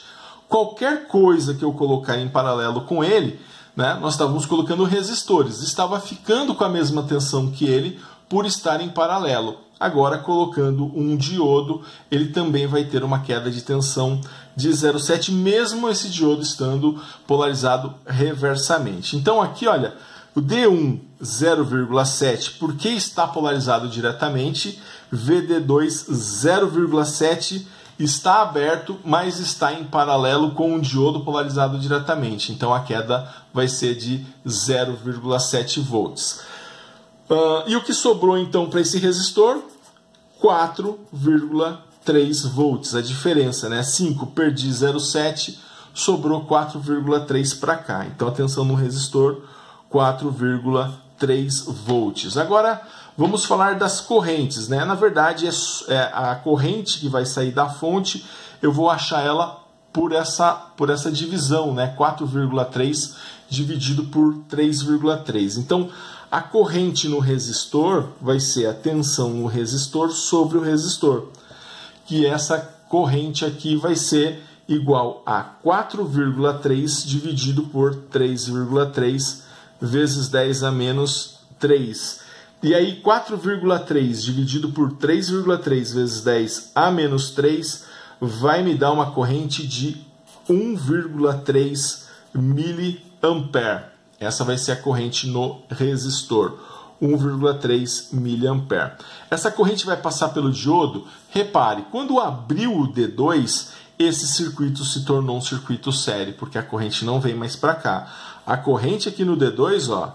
A: Qualquer coisa que eu colocar em paralelo com ele, né, nós estávamos colocando resistores, estava ficando com a mesma tensão que ele, por estar em paralelo. Agora, colocando um diodo, ele também vai ter uma queda de tensão de 0,7, mesmo esse diodo estando polarizado reversamente. Então aqui, olha, o D1 0,7, porque está polarizado diretamente, VD2 0,7 está aberto, mas está em paralelo com um diodo polarizado diretamente. Então a queda vai ser de 0,7 volts. E o que sobrou então para esse resistor? 4,3 volts. A diferença, né? 5 perdi 0,7, sobrou 4,3 para cá. Então a tensão no resistor 4,3 volts. Agora vamos falar das correntes, né? Na verdade é a corrente que vai sair da fonte, eu vou achar ela por essa divisão, né? 4,3 dividido por 3,3. Então a corrente no resistor vai ser a tensão no resistor sobre o resistor, que essa corrente aqui vai ser igual a 4,3 dividido por 3,3 vezes 10 a menos 3. E aí 4,3 dividido por 3,3 vezes 10 a menos 3 vai me dar uma corrente de 1,3 miliampere. Essa vai ser a corrente no resistor, 1,3 miliampere. Essa corrente vai passar pelo diodo. Repare, quando abriu o D2, esse circuito se tornou um circuito série, porque a corrente não vem mais para cá. A corrente aqui no D2, ó,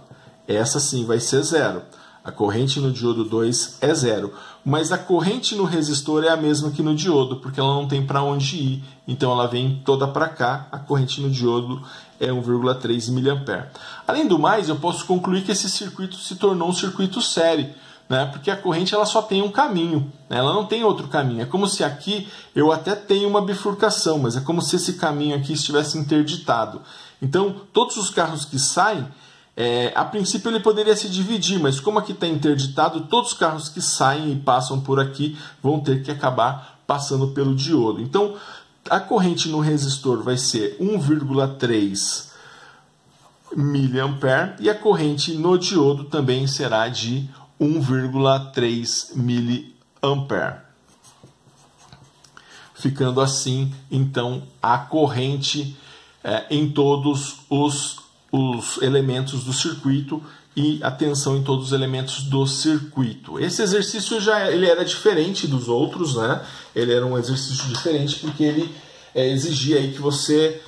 A: essa sim vai ser zero. A corrente no diodo 2 é zero, mas a corrente no resistor é a mesma que no diodo, porque ela não tem para onde ir, então ela vem toda para cá. A corrente no diodo é 1,3 miliampere. Além do mais, eu posso concluir que esse circuito se tornou um circuito série, né? Porque a corrente ela só tem um caminho, né? Ela não tem outro caminho. É como se aqui eu até tenho uma bifurcação, mas é como se esse caminho aqui estivesse interditado. Então, todos os carros que saem, a princípio ele poderia se dividir, mas como aqui está interditado, todos os carros que saem e passam por aqui vão ter que acabar passando pelo diodo. Então, a corrente no resistor vai ser 1,3 miliampere e a corrente no diodo também será de 1,3 miliampere. Ficando assim, então, a corrente em todos os elementos do circuito e a tensão em todos os elementos do circuito. Esse exercício ele era diferente dos outros, né? Ele era um exercício diferente porque ele exigia aí que você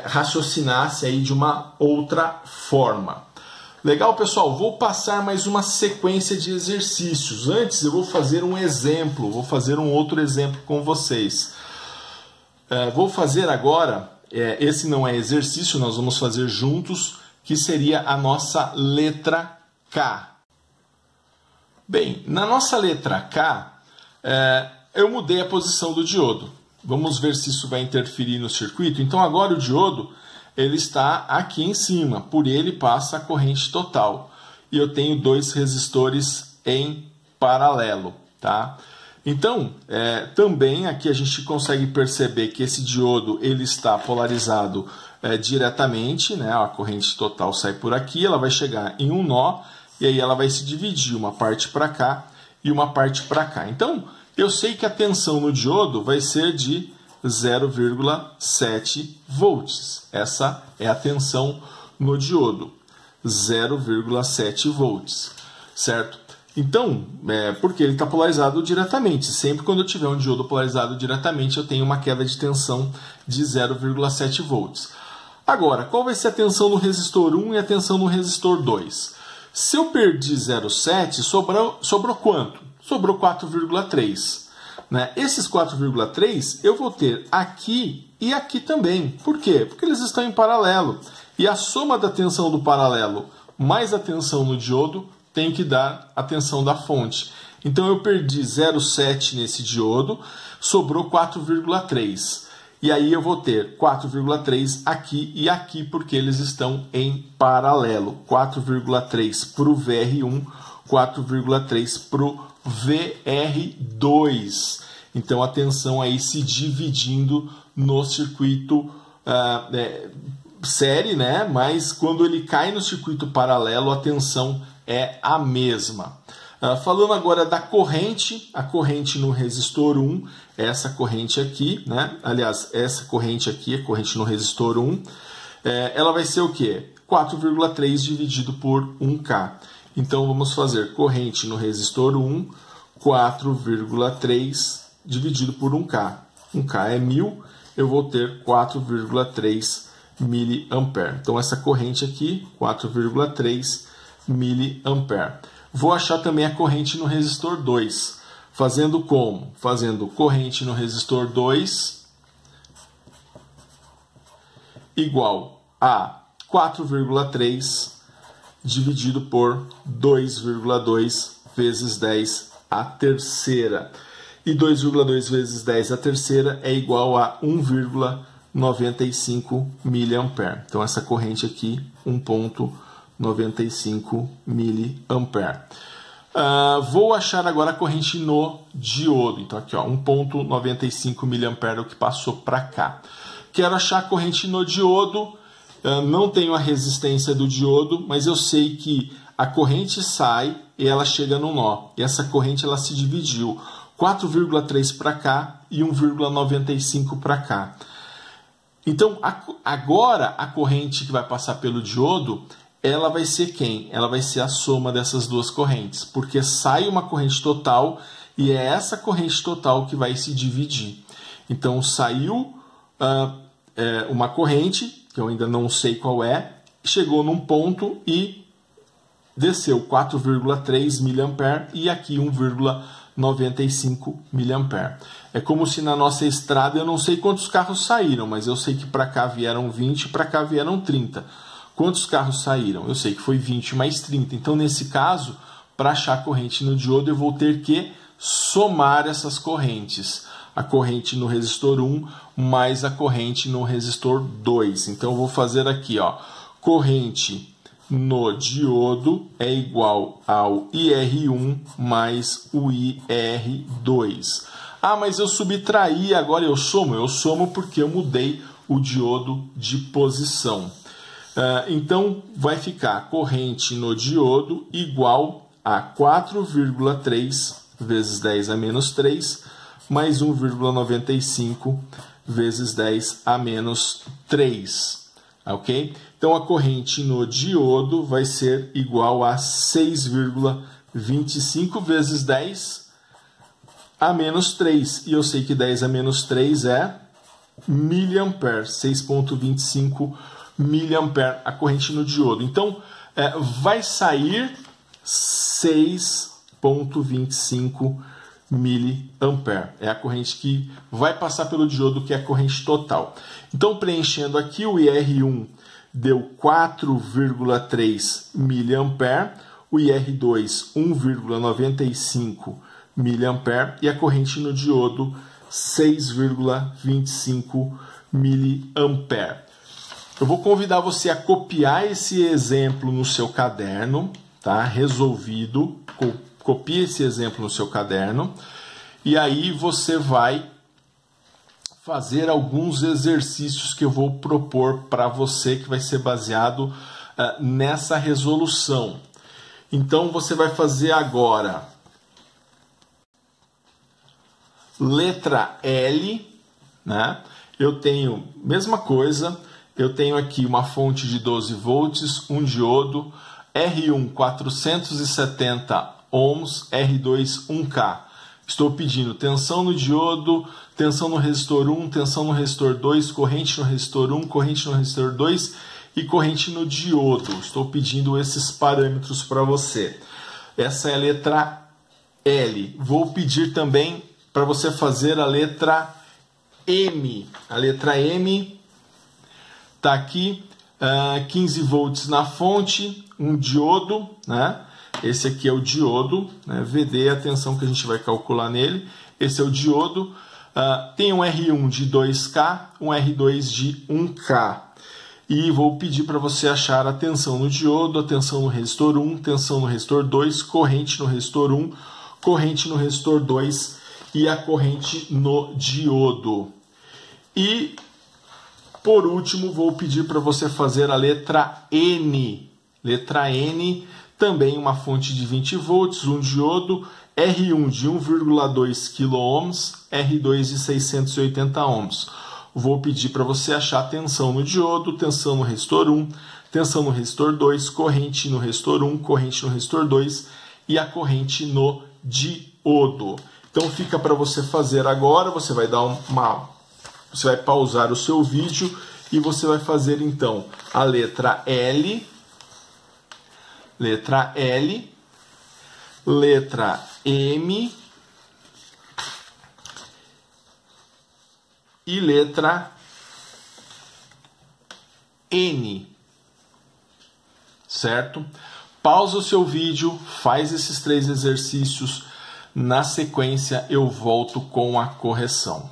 A: raciocinasse aí de uma outra forma. Legal, pessoal? Vou passar mais uma sequência de exercícios. Antes eu vou fazer um exemplo, vou fazer um outro exemplo com vocês. Vou fazer agora, esse não é exercício, nós vamos fazer juntos, que seria a nossa letra K. Bem, na nossa letra K, eu mudei a posição do diodo. Vamos ver se isso vai interferir no circuito. Então agora o diodo ele está aqui em cima, por ele passa a corrente total. E eu tenho dois resistores em paralelo, tá? Então, também aqui a gente consegue perceber que esse diodo ele está polarizado diretamente, né? A corrente total sai por aqui, ela vai chegar em um nó, e aí ela vai se dividir, uma parte para cá e uma parte para cá. Então, eu sei que a tensão no diodo vai ser de 0,7 volts. Essa é a tensão no diodo, 0,7 volts, certo? Então, porque ele está polarizado diretamente. Sempre quando eu tiver um diodo polarizado diretamente, eu tenho uma queda de tensão de 0,7 volts. Agora, qual vai ser a tensão no resistor 1 e a tensão no resistor 2? Se eu perdi 0,7, sobrou quanto? Sobrou 4,3. Né? Esses 4,3 eu vou ter aqui e aqui também. Por quê? Porque eles estão em paralelo. E a soma da tensão do paralelo mais a tensão no diodo tem que dar a tensão da fonte. Então eu perdi 0,7 nesse diodo, sobrou 4,3. E aí eu vou ter 4,3 aqui e aqui, porque eles estão em paralelo. 4,3 para o VR1, 4,3 para o VR2. Então a tensão aí se dividindo no circuito série, né? Mas quando ele cai no circuito paralelo, a tensão é a mesma. Falando agora da corrente, a corrente no resistor 1, essa corrente aqui, né? Aliás, essa corrente aqui, a corrente no resistor 1, ela vai ser o quê? 4,3 dividido por 1K. Então, vamos fazer corrente no resistor 1, 4,3 dividido por 1K. 1K é 1000, eu vou ter 4,3 mA. Então, essa corrente aqui, 4,3 mA. Vou achar também a corrente no resistor 2. Fazendo como? Fazendo corrente no resistor 2 igual a 4,3 dividido por 2,2 vezes 10 à terceira. E 2,2 vezes 10 à terceira é igual a 1,95 mA. Então, essa corrente aqui, 1,95 mA. Vou achar agora a corrente no diodo. Então, aqui, 1,95 mA é o que passou para cá. Quero achar a corrente no diodo. Não tenho a resistência do diodo, mas eu sei que a corrente sai e ela chega no nó. E essa corrente ela se dividiu. 4,3 para cá e 1,95 para cá. Então, agora a corrente que vai passar pelo diodo, ela vai ser quem? Ela vai ser a soma dessas duas correntes, porque sai uma corrente total e é essa corrente total que vai se dividir. Então, saiu uma corrente, que eu ainda não sei qual é, chegou num ponto e desceu 4,3 mA e aqui 1,95 mA. É como se na nossa estrada, eu não sei quantos carros saíram, mas eu sei que para cá vieram 20 e para cá vieram 30. Quantos carros saíram? Eu sei que foi 20 mais 30. Então, nesse caso, para achar a corrente no diodo, eu vou ter que somar essas correntes. A corrente no resistor 1 mais a corrente no resistor 2. Então, eu vou fazer aqui, corrente no diodo é igual ao IR1 mais o IR2. Mas eu subtraí, agora eu somo? Eu somo porque eu mudei o diodo de posição. Então, vai ficar corrente no diodo igual a 4,3 vezes 10 a menos 3, mais 1,95 vezes 10 a menos 3. Ok? Então, a corrente no diodo vai ser igual a 6,25 vezes 10 a menos 3. E eu sei que 10 a menos 3 é miliampere, 6,25 miliampere a corrente no diodo. Então, vai sair 6,25 miliampere. É a corrente que vai passar pelo diodo, que é a corrente total. Então, preenchendo aqui, o IR1 deu 4,3 miliampere, o IR2 1,95 miliampere e a corrente no diodo 6,25 miliampere. Eu vou convidar você a copiar esse exemplo no seu caderno, tá? Resolvido. Copie esse exemplo no seu caderno. E aí você vai fazer alguns exercícios que eu vou propor para você, que vai ser baseado nessa resolução. Então, você vai fazer agora letra L, né? Eu tenho, mesma coisa, eu tenho aqui uma fonte de 12 volts, um diodo, R1 470 ohms, R2 1K. Estou pedindo tensão no diodo, tensão no resistor 1, tensão no resistor 2, corrente no resistor 1, corrente no resistor 2 e corrente no diodo. Estou pedindo esses parâmetros para você. Essa é a letra L. Vou pedir também para você fazer a letra M. A letra M está aqui, 15 volts na fonte, um diodo, né? Esse aqui é o diodo, né? VD é a tensão que a gente vai calcular nele. Esse é o diodo. Tem um R1 de 2K, um R2 de 1K. E vou pedir para você achar a tensão no diodo, a tensão no resistor 1, tensão no resistor 2, corrente no resistor 1, corrente no resistor 2 e a corrente no diodo. E, por último, vou pedir para você fazer a letra N. Letra N também uma fonte de 20 volts, um diodo, R1 de 1,2 kΩ, R2 de 680 ohms. Vou pedir para você achar tensão no diodo, tensão no resistor 1, tensão no resistor 2, corrente no resistor 1, corrente no resistor 2 e a corrente no diodo. Então fica para você fazer agora, você vai você vai pausar o seu vídeo e você vai fazer então a letra L, letra M e letra N, certo? Pausa o seu vídeo, faz esses 3 exercícios, na sequência eu volto com a correção.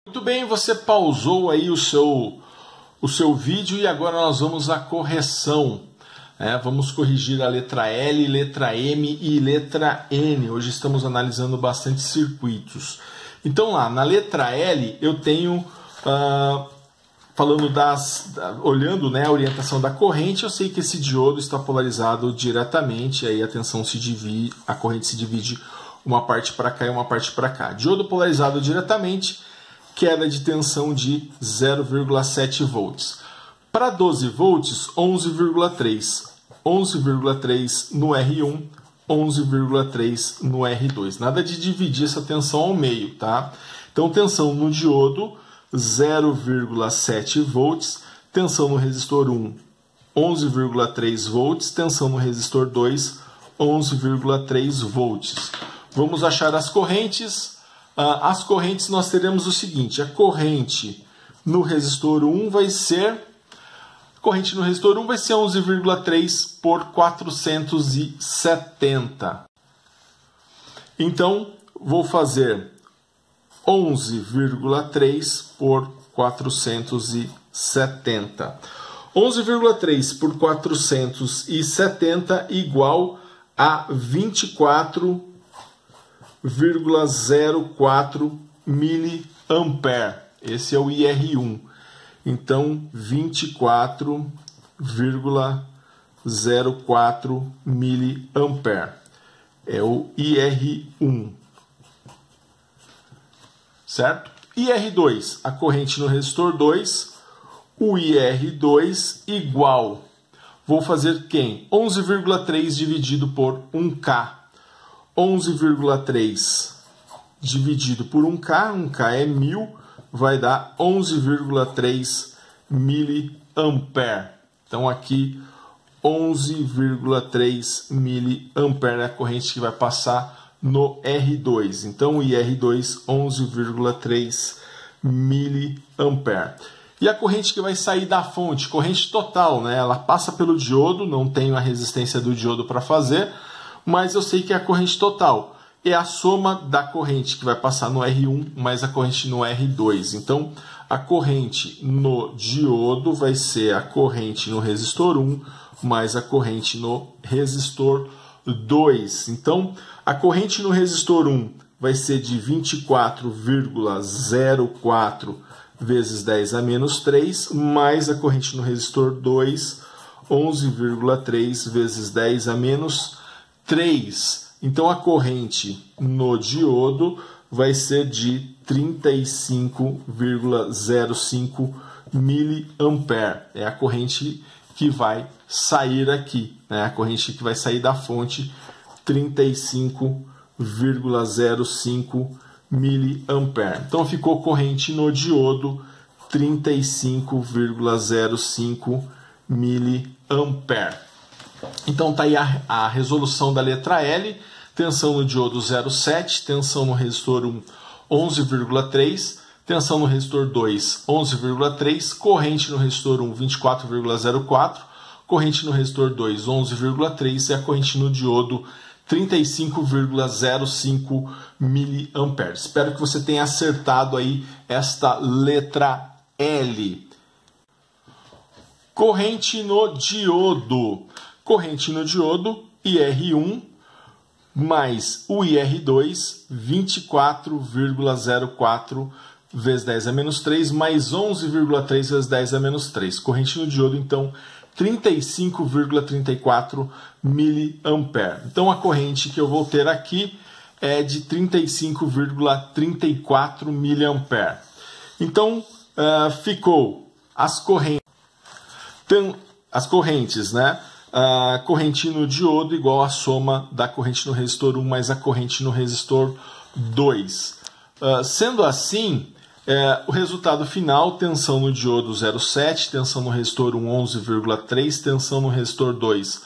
A: Muito bem, você pausou aí o seu vídeo e agora nós vamos à correção. Vamos corrigir a letra L, letra M e letra N. Hoje estamos analisando bastante circuitos. Então lá, na letra L eu tenho, olhando, né, a orientação da corrente, eu sei que esse diodo está polarizado diretamente, aí a corrente se divide uma parte para cá e uma parte para cá. Diodo polarizado diretamente, queda de tensão de 0,7 volts. Para 12 volts, 11,3. 11,3 no R1, 11,3 no R2. Nada de dividir essa tensão ao meio, tá? Então, tensão no diodo, 0,7 volts. Tensão no resistor 1, 11,3 volts. Tensão no resistor 2, 11,3 volts. Vamos achar as correntes. As correntes nós teremos o seguinte, a corrente no resistor 1 vai ser 11,3 por 470. Então, vou fazer 11,3 por 470. 11,3 por 470 igual a 24,04 miliampere. Esse é o IR1. Então, 24,04 miliampere. É o IR1. Certo? IR2, a corrente no resistor 2. O IR2 igual. Vou fazer quem? 11,3 dividido por 1K. 11,3 dividido por 1K, 1K é 1000, vai dar 11,3 miliampere. Então aqui 11,3 miliampere é a corrente que vai passar no R2. Então o IR2 11,3 miliampere. E a corrente que vai sair da fonte, corrente total, né? Ela passa pelo diodo, não tenho a resistência do diodo para fazer, mas eu sei que é a corrente total. É a soma da corrente que vai passar no R1 mais a corrente no R2. Então, a corrente no diodo vai ser a corrente no resistor 1 mais a corrente no resistor 2. Então, a corrente no resistor 1 vai ser de 24,04 vezes 10 a menos 3, mais a corrente no resistor 2, 11,3 vezes 10 a menos 3. Então, a corrente no diodo vai ser de 35,05 miliampere. É a corrente que vai sair aqui, né? A corrente que vai sair da fonte, 35,05 miliampere. Então, ficou corrente no diodo 35,05 miliampere. Então, está aí a resolução da letra L. Tensão no diodo 0,7, tensão no resistor 1, 11,3, tensão no resistor 2, 11,3, corrente no resistor 1, 24,04, corrente no resistor 2, 11,3 e a corrente no diodo 35,05 miliampere. Espero que você tenha acertado aí esta letra L. Corrente no diodo. Corrente no diodo, IR1, mais o IR2, 24,04 vezes 10 a menos 3, mais 11,3 vezes 10 a menos 3. Corrente no diodo, então, 35,34 miliampere. Então, a corrente que eu vou ter aqui é de 35,34 miliampere. Então, ficou as correntes, né? A corrente no diodo igual a soma da corrente no resistor 1 mais a corrente no resistor 2. Sendo assim, o resultado final, tensão no diodo 0,7, tensão no resistor 1 11,3, tensão no resistor 2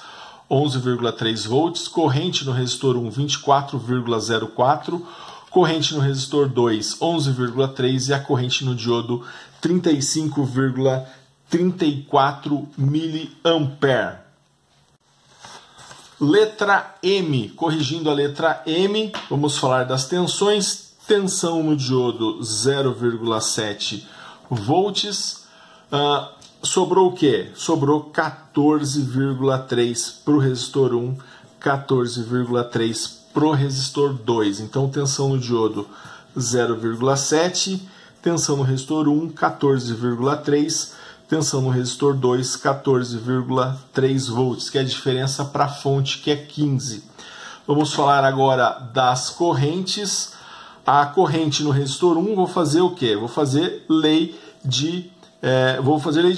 A: 11,3 volts, corrente no resistor 1 24,04, corrente no resistor 2 11,3 e a corrente no diodo 35,34 miliampere. Letra M, corrigindo a letra M, vamos falar das tensões. Tensão no diodo 0,7 volts. Sobrou o quê? Sobrou 14,3 para o resistor 1, 14,3 para o resistor 2. Então, tensão no diodo 0,7, tensão no resistor 1, 14,3, tensão no resistor 2, 14,3 volts, que é a diferença para a fonte, que é 15. Vamos falar agora das correntes. A corrente no resistor 1, vou fazer o quê? Vou fazer lei de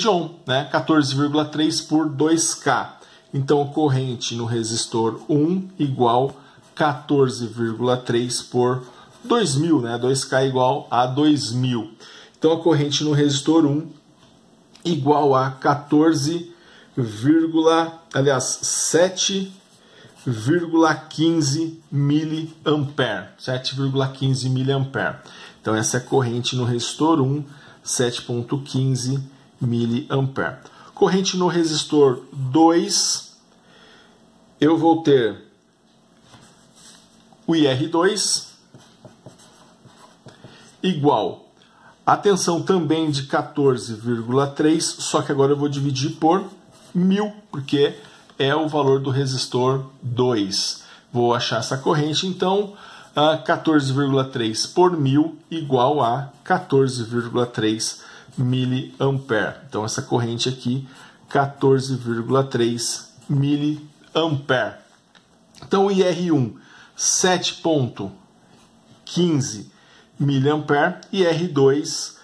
A: Ohm, né? 14,3 por 2K. Então, corrente no resistor 1 igual 14,3 por 2.000, né? 2K igual a 2.000. Então, a corrente no resistor 1 igual a 7,15 miliampere. 7,15 miliampere. Então, essa é a corrente no resistor 1, 7,15 miliampere. Corrente no resistor 2, eu vou ter o IR2 igual a tensão também de 14,3, só que agora eu vou dividir por 1.000, porque é o valor do resistor 2. Vou achar essa corrente, então, 14,3 por 1.000 igual a 14,3 miliampere. Então, essa corrente aqui, 14,3 miliampere. Então, o IR1, 7,15 miliampere e R2,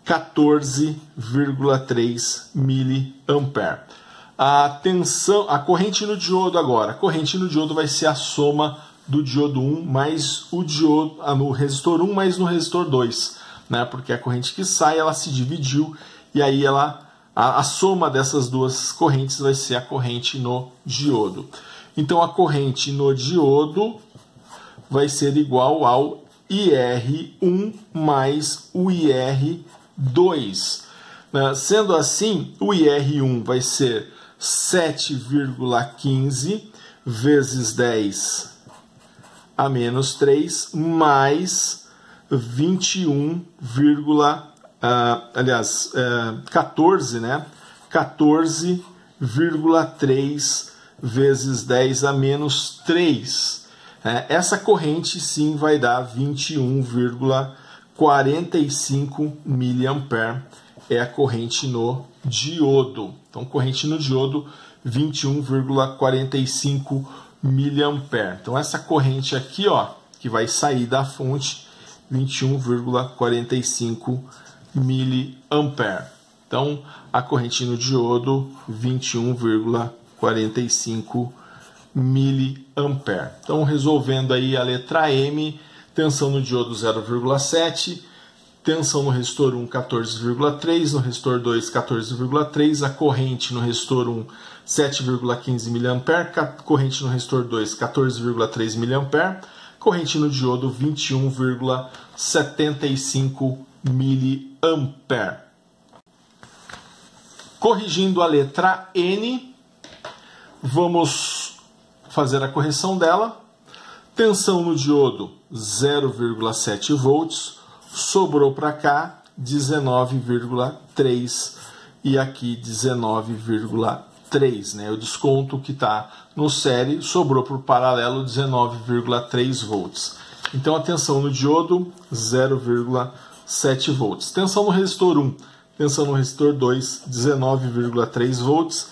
A: 14,3 miliampere. A corrente no diodo agora. A corrente no diodo vai ser a soma do diodo 1 mais o diodo no resistor 1 mais no resistor 2, né? Porque a corrente que sai, ela se dividiu e aí a soma dessas duas correntes vai ser a corrente no diodo. Então a corrente no diodo vai ser igual ao IR1 mais o IR2. Sendo assim, o IR1 vai ser 7,15 vezes 10 a menos 3 mais 14, né? 14,3 vezes 10 a menos 3. Essa corrente sim vai dar 21,45 miliampere. É a corrente no diodo. Então, corrente no diodo, 21,45 miliampere. Então, essa corrente aqui, ó, que vai sair da fonte, 21,45 miliampere. Então, a corrente no diodo, 21,45 miliampere. Então, resolvendo aí a letra M, tensão no diodo 0,7, tensão no resistor 1, 14,3, no resistor 2, 14,3, a corrente no resistor 1, 7,15 miliampere, corrente no resistor 2, 14,3 miliampere, corrente no diodo, 21,75 miliampere. Corrigindo a letra N, vamos fazer a correção dela. Tensão no diodo, 0,7 volts. Sobrou para cá 19,3 e aqui 19,3 3, né? O desconto que está no série sobrou para o paralelo 19,3 volts. Então a tensão no diodo 0,7 volts. Tensão no resistor 1, tensão no resistor 2 19,3 volts,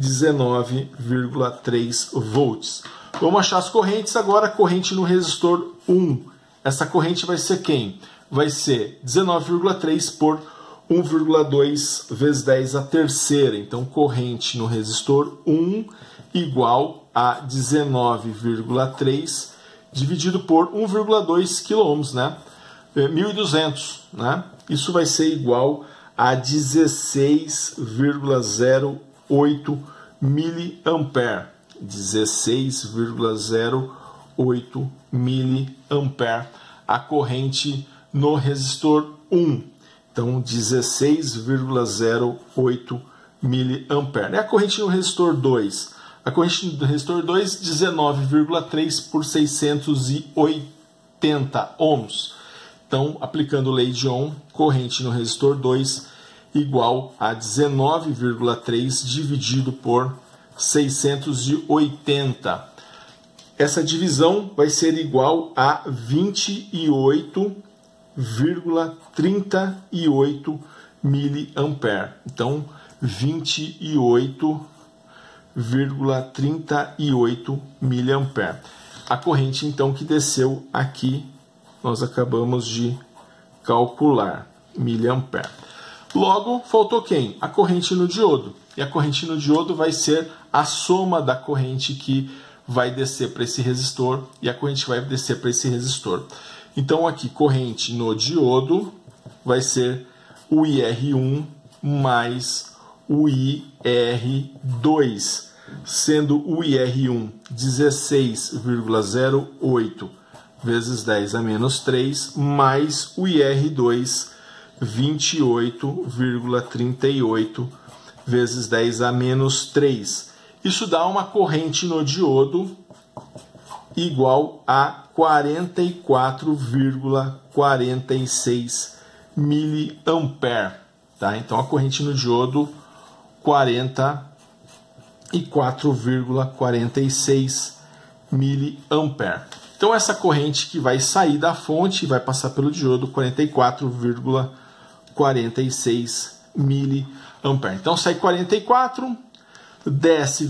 A: 19,3 volts. Vamos achar as correntes agora. Corrente no resistor 1. Essa corrente vai ser quem? Vai ser 19,3 por 1,2 vezes 10 a terceira. Então, corrente no resistor 1 igual a 19,3 dividido por 1,2 kΩ, né? 1.200, né? Isso vai ser igual a 16,08 miliampere. 16,08 miliampere a corrente no resistor 1. Então, 16,08 miliampere. E a corrente no resistor 2? A corrente do resistor 2, 19,3 por 680 ohms. Então, aplicando lei de Ohm, corrente no resistor 2 igual a 19,3 dividido por 680. Essa divisão vai ser igual a 28,38 miliampere. Então, 28,38 miliampere. A corrente, então, que desceu aqui, nós acabamos de calcular, miliampere. Logo, faltou quem? A corrente no diodo. E a corrente no diodo vai ser a soma da corrente que vai descer para esse resistor e a corrente que vai descer para esse resistor. Então, aqui, corrente no diodo vai ser o IR1 mais o IR2, sendo o IR1 16,08 vezes 10 a menos 3, mais o IR2 28,38 vezes 10 a menos 3. Isso dá uma corrente no diodo igual a 44,46 miliampere. Tá? Então, a corrente no diodo 44,46 miliampere. Então, essa corrente que vai sair da fonte e vai passar pelo diodo, 44,46 miliampere. Então, sai 44, desce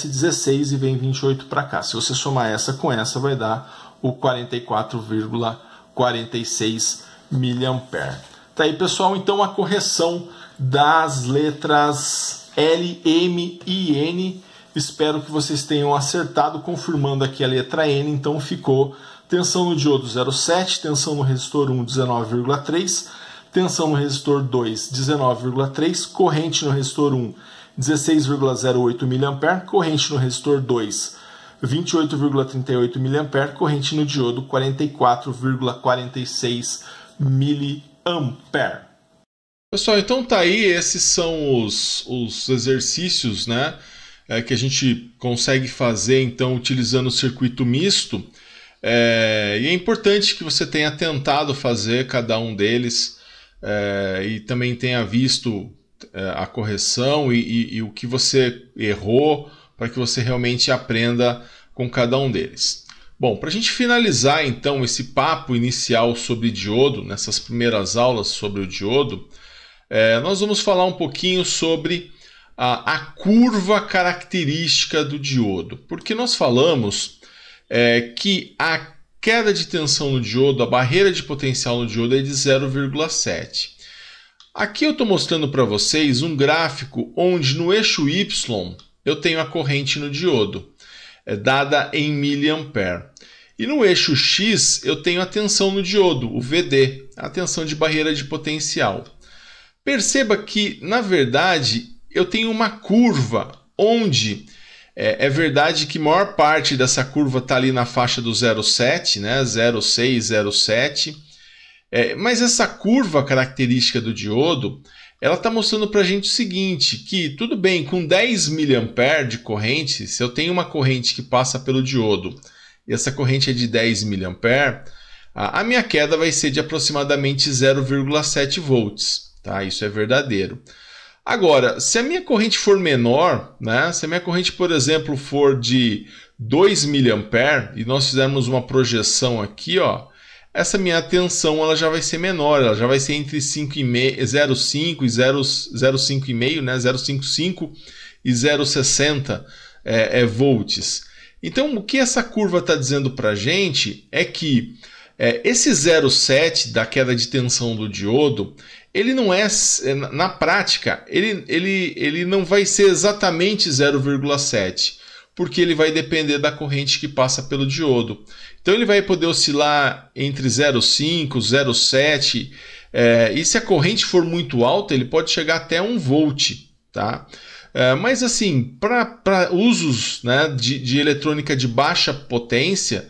A: 16 e vem 28 para cá. Se você somar essa com essa, vai dar o 44,46 miliampere. Tá aí, pessoal, então a correção das letras L, M e N. Espero que vocês tenham acertado, confirmando aqui a letra N. Então ficou tensão no diodo 0,7, tensão no resistor 1 19,3, tensão no resistor 2 19,3, corrente no resistor 1 16,08 miliampere, corrente no resistor 2 28,38 miliampere, corrente no diodo 44,46 miliampere. Pessoal, então tá aí, esses são os exercícios, né, que a gente consegue fazer então utilizando o circuito misto. E é importante que você tenha tentado fazer cada um deles e também tenha visto a correção e o que você errou, para que você realmente aprenda com cada um deles. Bom, para a gente finalizar então esse papo inicial sobre diodo, nessas primeiras aulas sobre o diodo, nós vamos falar um pouquinho sobre a curva característica do diodo, porque nós falamos que a queda de tensão no diodo, a barreira de potencial no diodo é de 0,7. Aqui eu estou mostrando para vocês um gráfico onde no eixo Y eu tenho a corrente no diodo, dada em miliampere. E no eixo X eu tenho a tensão no diodo, o VD, a tensão de barreira de potencial. Perceba que, na verdade, eu tenho uma curva onde é verdade que a maior parte dessa curva está ali na faixa do 0,7, né? 0,6, 0,7. Mas essa curva característica do diodo, ela está mostrando para a gente o seguinte, que tudo bem, com 10 miliampere de corrente, se eu tenho uma corrente que passa pelo diodo e essa corrente é de 10 miliampere, a minha queda vai ser de aproximadamente 0,7 volts. Tá? Isso é verdadeiro. Agora, se a minha corrente for menor, né, se a minha corrente, por exemplo, for de 2 mA e nós fizermos uma projeção aqui, ó, essa minha tensão ela já vai ser menor, ela já vai ser entre 0,5 e 0,5,5, né, 0,55 e 0,60 volts. Então, o que essa curva está dizendo para a gente é que esse 0,7 da queda de tensão do diodo, ele não é, na prática, ele não vai ser exatamente 0,7, porque ele vai depender da corrente que passa pelo diodo. Então ele vai poder oscilar entre 0,5, 0,7, e se a corrente for muito alta, ele pode chegar até 1 volt, tá? Mas assim, para usos, né, de eletrônica de baixa potência,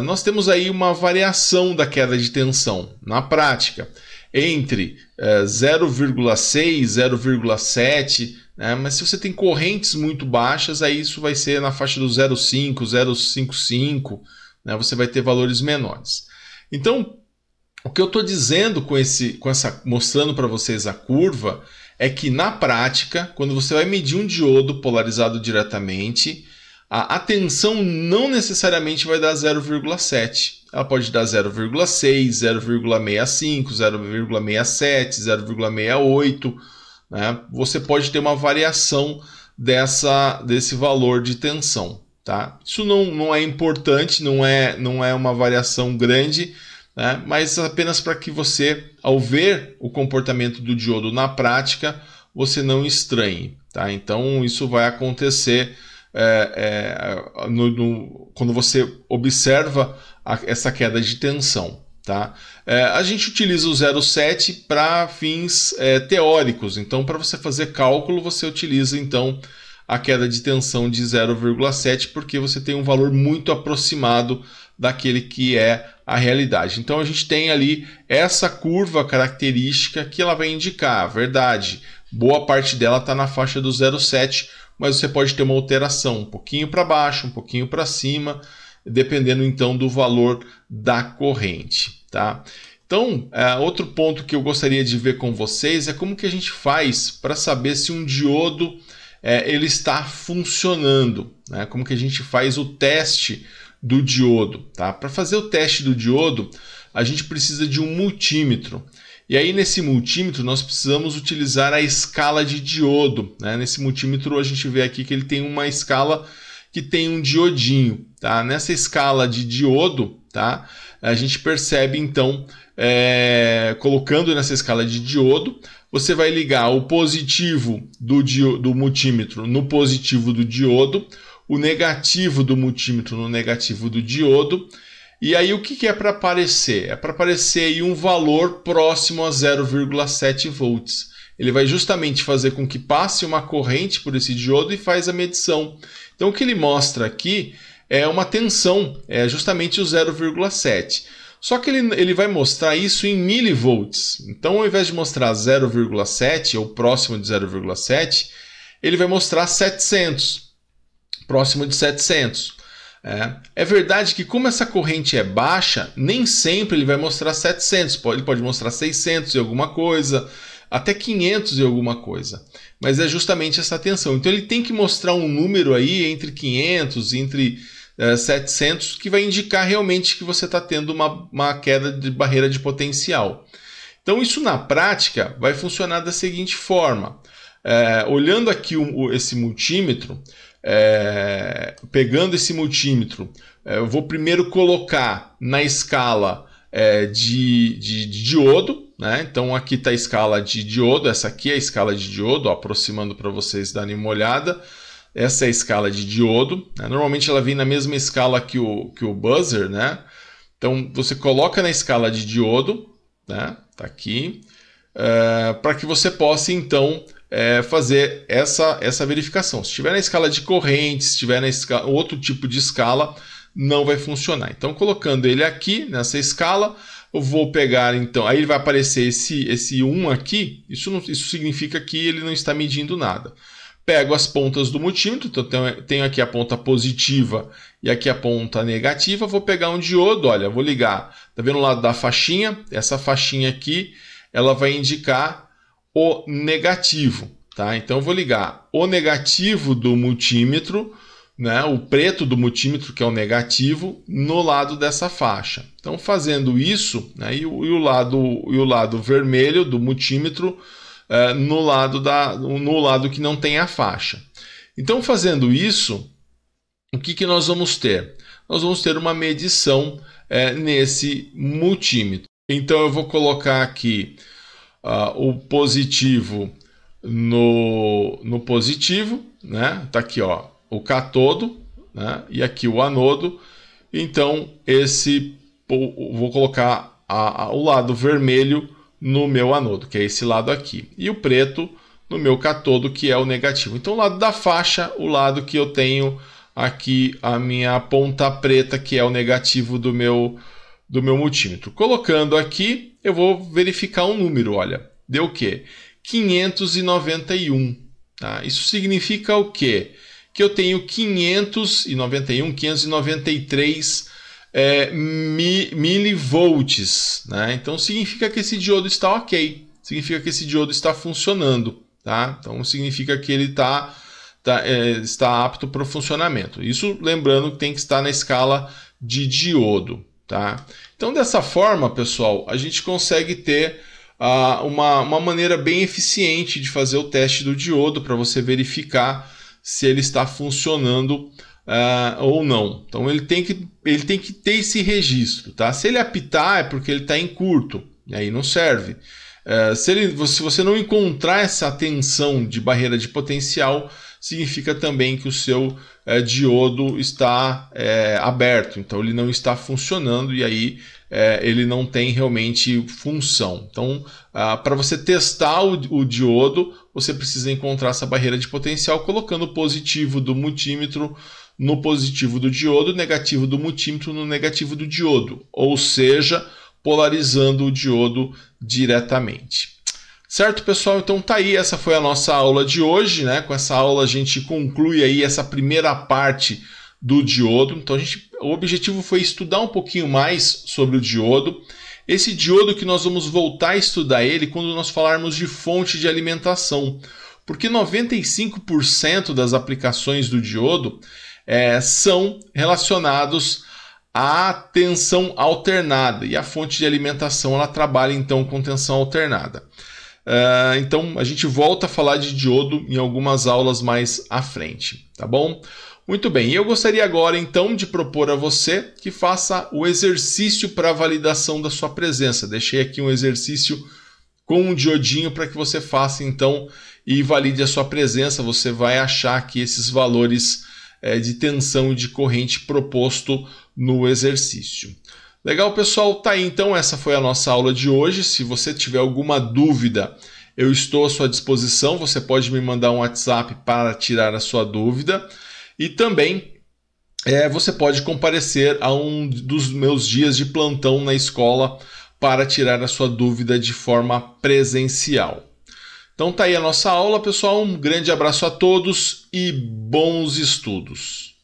A: nós temos aí uma variação da queda de tensão, na prática, entre 0,6, 0,7, né? Mas se você tem correntes muito baixas, aí isso vai ser na faixa do 0,5, 0,55, né? Você vai ter valores menores. Então, o que eu estou dizendo mostrando para vocês a curva, é que na prática, quando você vai medir um diodo polarizado diretamente, a tensão não necessariamente vai dar 0,7. Ela pode dar 0,6, 0,65, 0,67, 0,68. Né? Você pode ter uma variação desse valor de tensão. Tá? Isso não é importante, não é uma variação grande, né? Mas apenas para que você, ao ver o comportamento do diodo na prática, você não estranhe. Tá? Então isso vai acontecer quando você observa essa queda de tensão. Tá? A gente utiliza o 0,7 para fins teóricos. Então, para você fazer cálculo, você utiliza então a queda de tensão de 0,7, porque você tem um valor muito aproximado daquele que é a realidade. Então a gente tem ali essa curva característica que ela vai indicar, a verdade, boa parte dela está na faixa do 0,7, mas você pode ter uma alteração um pouquinho para baixo, um pouquinho para cima, dependendo então do valor da corrente. Tá? Então, outro ponto que eu gostaria de ver com vocês é como que a gente faz para saber se um diodo ele está funcionando, né? Como que a gente faz o teste do diodo. Tá? Para fazer o teste do diodo, a gente precisa de um multímetro. E aí nesse multímetro nós precisamos utilizar a escala de diodo. Né? Nesse multímetro a gente vê aqui que ele tem uma escala que tem um diodinho. Tá? Nessa escala de diodo, tá? A gente percebe então, colocando nessa escala de diodo, você vai ligar o positivo do multímetro no positivo do diodo, o negativo do multímetro no negativo do diodo. E aí o que é para aparecer? É para aparecer aí um valor próximo a 0,7 volts. Ele vai justamente fazer com que passe uma corrente por esse diodo e faz a medição. Então o que ele mostra aqui é uma tensão, é justamente o 0,7. Só que ele vai mostrar isso em milivolts. Então ao invés de mostrar 0,7 ou próximo de 0,7, ele vai mostrar 700, próximo de 700. É verdade que como essa corrente é baixa, nem sempre ele vai mostrar 700, ele pode mostrar 600 e alguma coisa, até 500 e alguma coisa. Mas é justamente essa tensão. Então ele tem que mostrar um número aí entre 500, entre 700, que vai indicar realmente que você está tendo uma queda de barreira de potencial. Então isso na prática vai funcionar da seguinte forma. Olhando aqui esse multímetro, pegando esse multímetro, eu vou primeiro colocar na escala de diodo, né? Então aqui está a escala de diodo, essa aqui é a escala de diodo, ó, aproximando para vocês darem uma olhada. Essa é a escala de diodo, né? Normalmente ela vem na mesma escala que o buzzer, né? Então você coloca na escala de diodo, né? Tá aqui, para que você possa então fazer essa verificação. Se estiver na escala de corrente, se estiver na escala, outro tipo de escala, não vai funcionar. Então, colocando ele aqui nessa escala, eu vou pegar então, aí ele vai aparecer esse 1 aqui, isso significa que ele não está medindo nada. Pego as pontas do multímetro, então tenho aqui a ponta positiva e aqui a ponta negativa, vou pegar um diodo, olha, vou ligar, tá vendo o lado da faixinha? Essa faixinha aqui, ela vai indicar o negativo, tá? Então eu vou ligar o negativo do multímetro, né, o preto do multímetro, que é o negativo, no lado dessa faixa. Então fazendo isso, né, e o lado vermelho do multímetro no lado que não tem a faixa. Então fazendo isso, o que nós vamos ter? Nós vamos ter uma medição nesse multímetro. Então eu vou colocar aqui o positivo no positivo, né? Tá aqui, ó, o cátodo, né? E aqui o anodo. Então vou colocar o lado vermelho no meu anodo, que é esse lado aqui, e o preto no meu cátodo, que é o negativo. Então o lado da faixa, o lado que eu tenho aqui a minha ponta preta, que é o negativo do meu multímetro. Colocando aqui, eu vou verificar um número, olha, deu o quê? 591. Tá? Isso significa o quê? Que eu tenho 593 milivolts. Né? Então significa que esse diodo está ok, significa que esse diodo está funcionando. Tá? Então significa que ele está apto para o funcionamento. Isso lembrando que tem que estar na escala de diodo. Tá? Então dessa forma, pessoal, a gente consegue ter uma maneira bem eficiente de fazer o teste do diodo para você verificar se ele está funcionando ou não. Então ele tem que ter esse registro. Tá? Se ele apitar é porque ele está em curto, e aí não serve. Se você não encontrar essa tensão de barreira de potencial, significa também que o seu diodo está aberto, então ele não está funcionando e aí ele não tem realmente função. Então, para você testar o diodo, você precisa encontrar essa barreira de potencial colocando o positivo do multímetro no positivo do diodo, o negativo do multímetro no negativo do diodo, ou seja, polarizando o diodo diretamente. Certo, pessoal? Então tá aí, essa foi a nossa aula de hoje, né? Com essa aula a gente conclui aí essa primeira parte do diodo. Então o objetivo foi estudar um pouquinho mais sobre o diodo. Esse diodo que nós vamos voltar a estudar ele quando nós falarmos de fonte de alimentação, porque 95% das aplicações do diodo são relacionados à tensão alternada, e a fonte de alimentação ela trabalha então com tensão alternada. Então a gente volta a falar de diodo em algumas aulas mais à frente, tá bom? Muito bem, e eu gostaria agora então de propor a você que faça o exercício para validação da sua presença. Deixei aqui um exercício com um diodinho para que você faça então e valide a sua presença. Você vai achar aqui esses valores de tensão e de corrente proposto no exercício. Legal, pessoal? Tá aí, então, essa foi a nossa aula de hoje. Se você tiver alguma dúvida, eu estou à sua disposição. Você pode me mandar um WhatsApp para tirar a sua dúvida. E também você pode comparecer a um dos meus dias de plantão na escola para tirar a sua dúvida de forma presencial. Então tá aí a nossa aula, pessoal. Um grande abraço a todos e bons estudos!